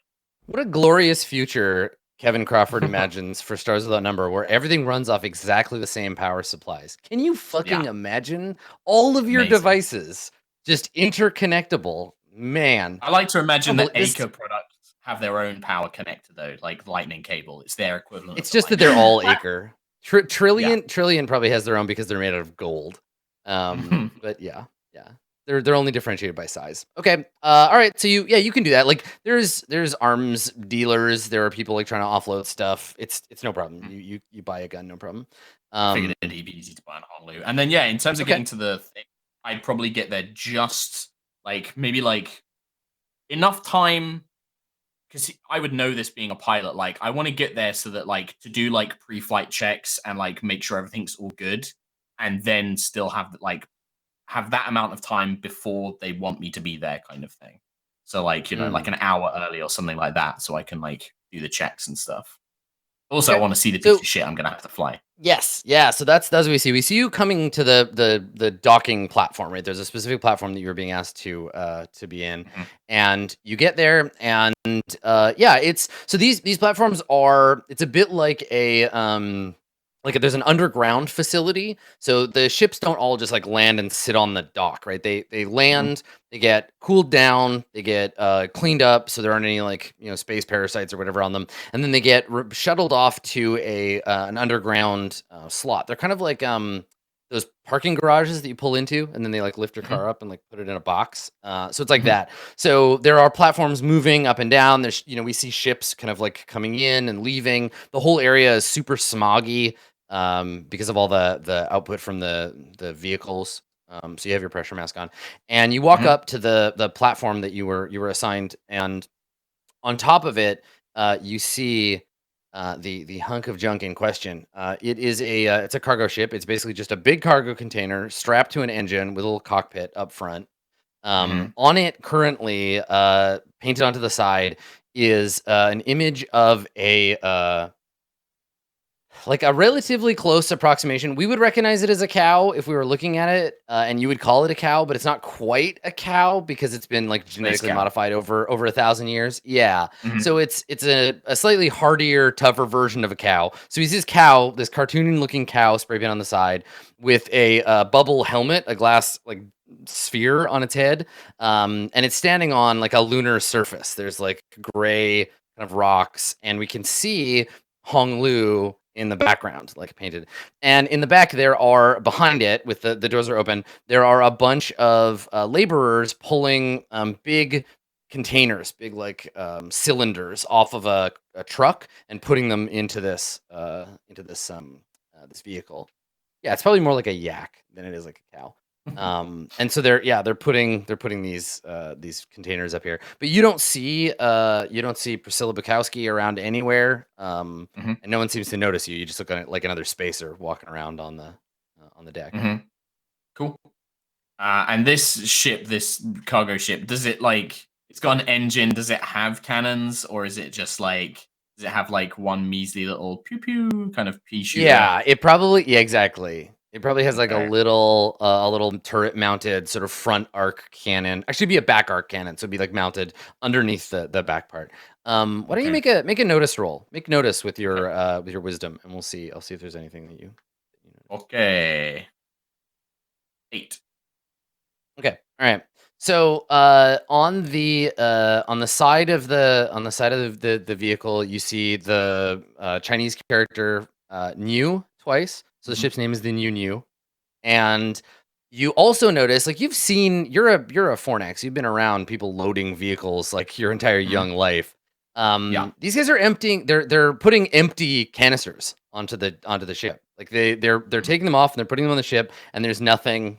What a glorious future Kevin Crawford imagines for Stars Without Number, where everything runs off exactly the same power supplies. Can you fucking imagine all of your devices just interconnectable? Man, I like to imagine that Acre products have their own power connector though, like lightning cable. It's their equivalent. It's just that they're all Acre. Trillion probably has their own because they're made out of gold. But yeah. They're only differentiated by size. Okay. All right. So you can do that. Like there's arms dealers. There are people like trying to offload stuff. It's no problem. You buy a gun, no problem. Figured it'd be easy to buy in Honolulu. And then in terms of getting to the thing, I'd probably get there just like maybe like enough time because I would know this being a pilot. Like, I want to get there so that like to do like pre-flight checks and like make sure everything's all good, and then still have that amount of time before they want me to be there, kind of thing. So like like an hour early or something like that, so I can like do the checks and stuff. Also, I want to see the piece of shit I'm gonna have to fly. Yes, yeah. So that's what we see. We see you coming to the docking platform, right? There's a specific platform that you were being asked to be in, and you get there, and yeah, it's so these platforms are. It's a bit like a like there's an underground facility, so the ships don't all just like land and sit on the dock, right? They land, they get cooled down, they get cleaned up, so there aren't any like space parasites or whatever on them, and then they get shuttled off to a an underground slot. They're kind of like those parking garages that you pull into, and then they like lift your car up and like put it in a box. So it's like that. So there are platforms moving up and down. There's we see ships kind of like coming in and leaving. The whole area is super smoggy because of all the output from the vehicles. So you have your pressure mask on, and you walk up to the platform that you were assigned, and on top of it, you see the hunk of junk in question. It is it's a cargo ship. It's basically just a big cargo container strapped to an engine with a little cockpit up front. On it currently, painted onto the side, is an image of a like a relatively close approximation. We would recognize it as a cow if we were looking at it, and you would call it a cow, but it's not quite a cow because it's been like genetically modified over 1,000 years. Yeah. So it's a slightly hardier, tougher version of a cow. So he's this cow, this cartoon-looking cow, spray paint on the side, with a bubble helmet, a glass like sphere on its head, and it's standing on like a lunar surface. There's like gray kind of rocks, and we can see Honglu in the background, like painted. And in the back, there are, behind it, with the doors are open, there are a bunch of laborers pulling big containers, big like cylinders off of a truck and putting them into this this vehicle. Yeah, it's probably more like a yak than it is like a cow. And so they're putting these containers up here, but you don't see Priscilla Bukowski around anywhere, and no one seems to notice you. You just look at it like another spacer walking around on the deck. Cool. And this cargo ship, does it like, it's got an engine? Does it have cannons, or is it just like, does it have like one measly little pew pew kind of pea shooter? Yeah, exactly. It probably has like a little turret mounted sort of front arc cannon. Actually, it'd be a back arc cannon, so it'd be like mounted underneath the back part. Why don't you make a notice roll? Make notice with your wisdom, and we'll see. I'll see if there's anything that you. Okay. 8. Okay. All right. So on the side of the vehicle, you see the Chinese character Niu twice. So the ship's name is the Niu, and you also notice, like, you're a Fornax. You've been around people loading vehicles like your entire young life. These guys are emptying. They're putting empty canisters onto the ship. Like they're taking them off and they're putting them on the ship, and there's nothing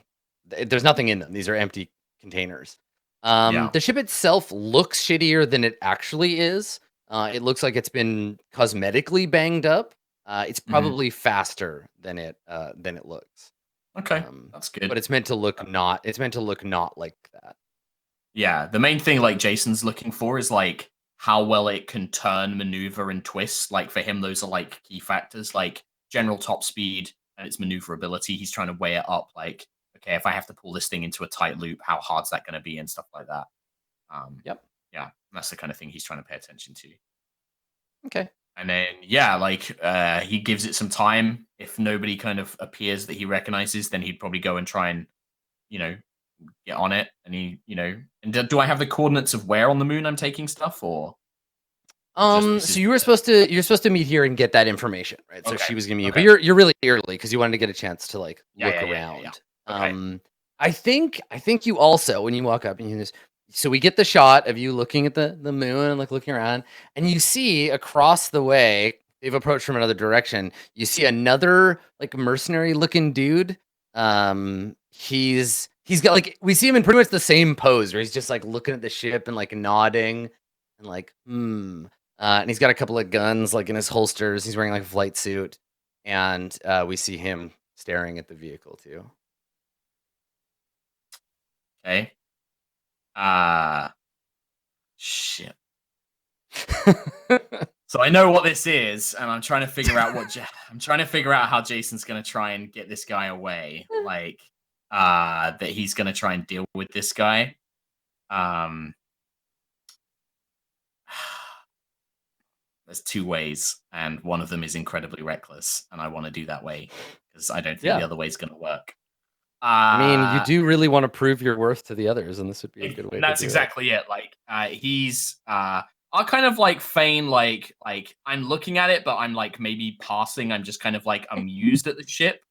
in them. These are empty containers. The ship itself looks shittier than it actually is. It looks like it's been cosmetically banged up. It's probably faster than it looks. Okay, that's good. But it's meant to look not. It's meant to look not like that. Yeah, the main thing like Jason's looking for is like how well it can turn, maneuver, and twist. Like for him, those are like key factors, like general top speed and its maneuverability. He's trying to weigh it up. Like, okay, if I have to pull this thing into a tight loop, how hard's that going to be, and stuff like that. Yep. Yeah, that's the kind of thing he's trying to pay attention to. Okay. And then, yeah, like he gives it some time. If nobody kind of appears that he recognizes, then he'd probably go and try and, get on it. And and do I have the coordinates of where on the moon I'm taking stuff, or? So you were supposed to meet here and get that information, right? So she was giving you, but you're really early because you wanted to get a chance to like look around. Yeah. Okay. I think you also, when you walk up and you just. So we get the shot of you looking at the moon and like looking around, and you see across the way, they've approached from another direction. You see another like mercenary looking dude. He's got like, we see him in pretty much the same pose where he's just like looking at the ship and like nodding. and like, and he's got a couple of guns like in his holsters. He's wearing like a flight suit, and we see him staring at the vehicle too. Okay. Shit. So I know what this is, and I'm trying to figure out how Jason's gonna try and get this guy away. Like, that he's gonna try and deal with this guy. There's two ways, and one of them is incredibly reckless, and I want to do that way because I don't think the other way is gonna work. I mean, you do really want to prove your worth to the others, and this would be a good way. That's exactly it. Like, I'll kind of like feign like I'm looking at it, but I'm like maybe passing. I'm just kind of like amused at the ship.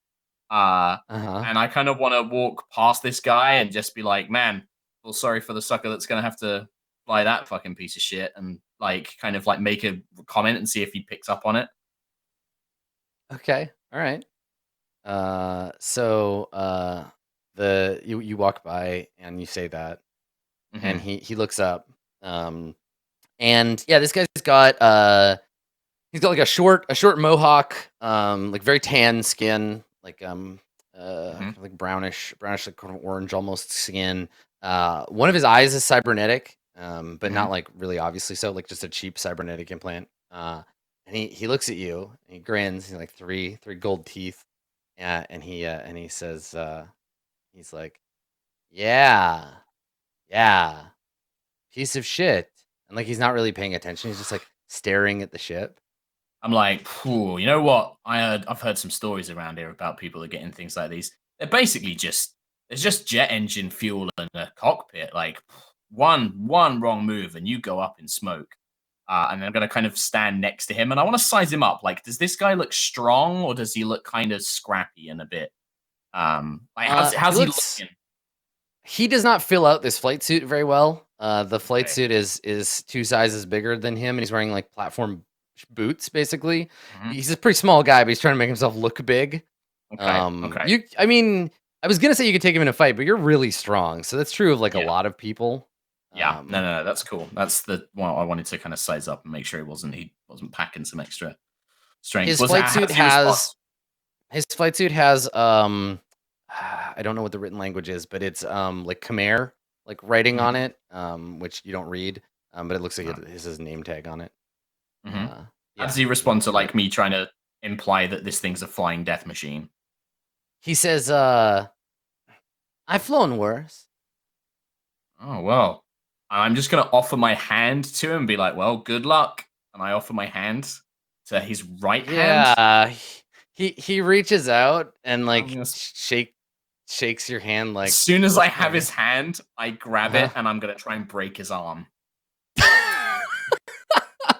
And I kind of want to walk past this guy and just be like, man, feel sorry for the sucker that's gonna have to fly that fucking piece of shit, and like kind of like make a comment and see if he picks up on it. Okay, all right. You walk by and you say that, and he looks up, and yeah, this guy's got he's got like a short mohawk, like very tan skin, like like brownish like kind of orange almost skin. One of his eyes is cybernetic, but not like really obviously so, like just a cheap cybernetic implant. And he looks at you and he grins. He's like three gold teeth, and he says, he's like, yeah, piece of shit. And like he's not really paying attention. He's just like staring at the ship. I'm like, you know what? I've heard some stories around here about people that get in things like these. They're basically just jet engine fuel in a cockpit. Like one wrong move and you go up in smoke. And I'm gonna kind of stand next to him and I want to size him up. Like, does this guy look strong or does he look kind of scrappy and a bit? Like how's he looking? He does not fill out this flight suit very well. The flight suit is 2 sizes bigger than him, and he's wearing like platform boots. Basically, he's a pretty small guy, but he's trying to make himself look big. Okay. I mean, I was gonna say you could take him in a fight, but you're really strong, so that's true of like a lot of people. Yeah, no, that's cool. That's the one I wanted to kind of size up and make sure he wasn't packing some extra strength. His flight suit has I don't know what the written language is, but it's like Khmer, like writing on it, which you don't read, but it looks like it has his name tag on it. How does he respond to like me trying to imply that this thing's a flying death machine? He says, I've flown worse. Oh, well, I'm just going to offer my hand to him and be like, well, good luck. And I offer my hand to his right hand. Yeah, he reaches out and like shakes your hand. Like, as soon as I have his hand, I grab it and I'm going to try and break his arm.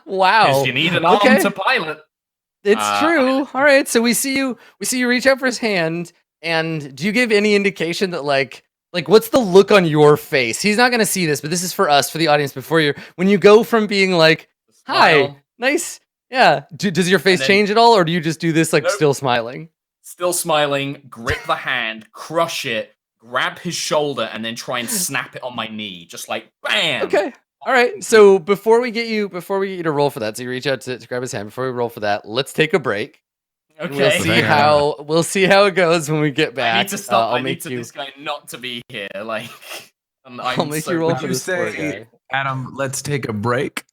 Wow. Because you need an arm to pilot. It's true. All right. So we see you reach out for his hand. And do you give any indication that like what's the look on your face? He's not going to see this, but this is for us, for the audience, when you go from being like, hi, nice. Yeah. Does your face change at all? Or do you just do this like still smiling? Still smiling, grip the hand, crush it, grab his shoulder, and then try and snap it on my knee. Just like, bam. Okay. All right. So before we get you to roll for that, so you reach out to grab his hand. Before we roll for that, let's take a break. Okay. We'll see how it goes when we get back. I need to stop. I need this guy not to be here. Like, I'll make you roll for this poor guy. Adam, let's take a break.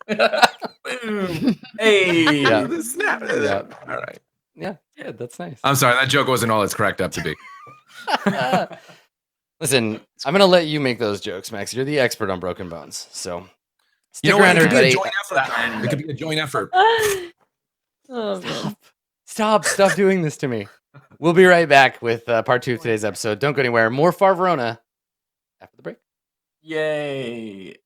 Boom. Hey. Yeah. Snap. Yeah. All right. Yeah, that's nice. I'm sorry, that joke wasn't all it's cracked up to be. Listen, I'm gonna let you make those jokes, Max. You're the expert on broken bones, so stick around, everybody. It could be a joint effort. Stop doing this to me. We'll be right back with part 2 of today's episode. Don't go anywhere. More Far Verona after the break. Yay.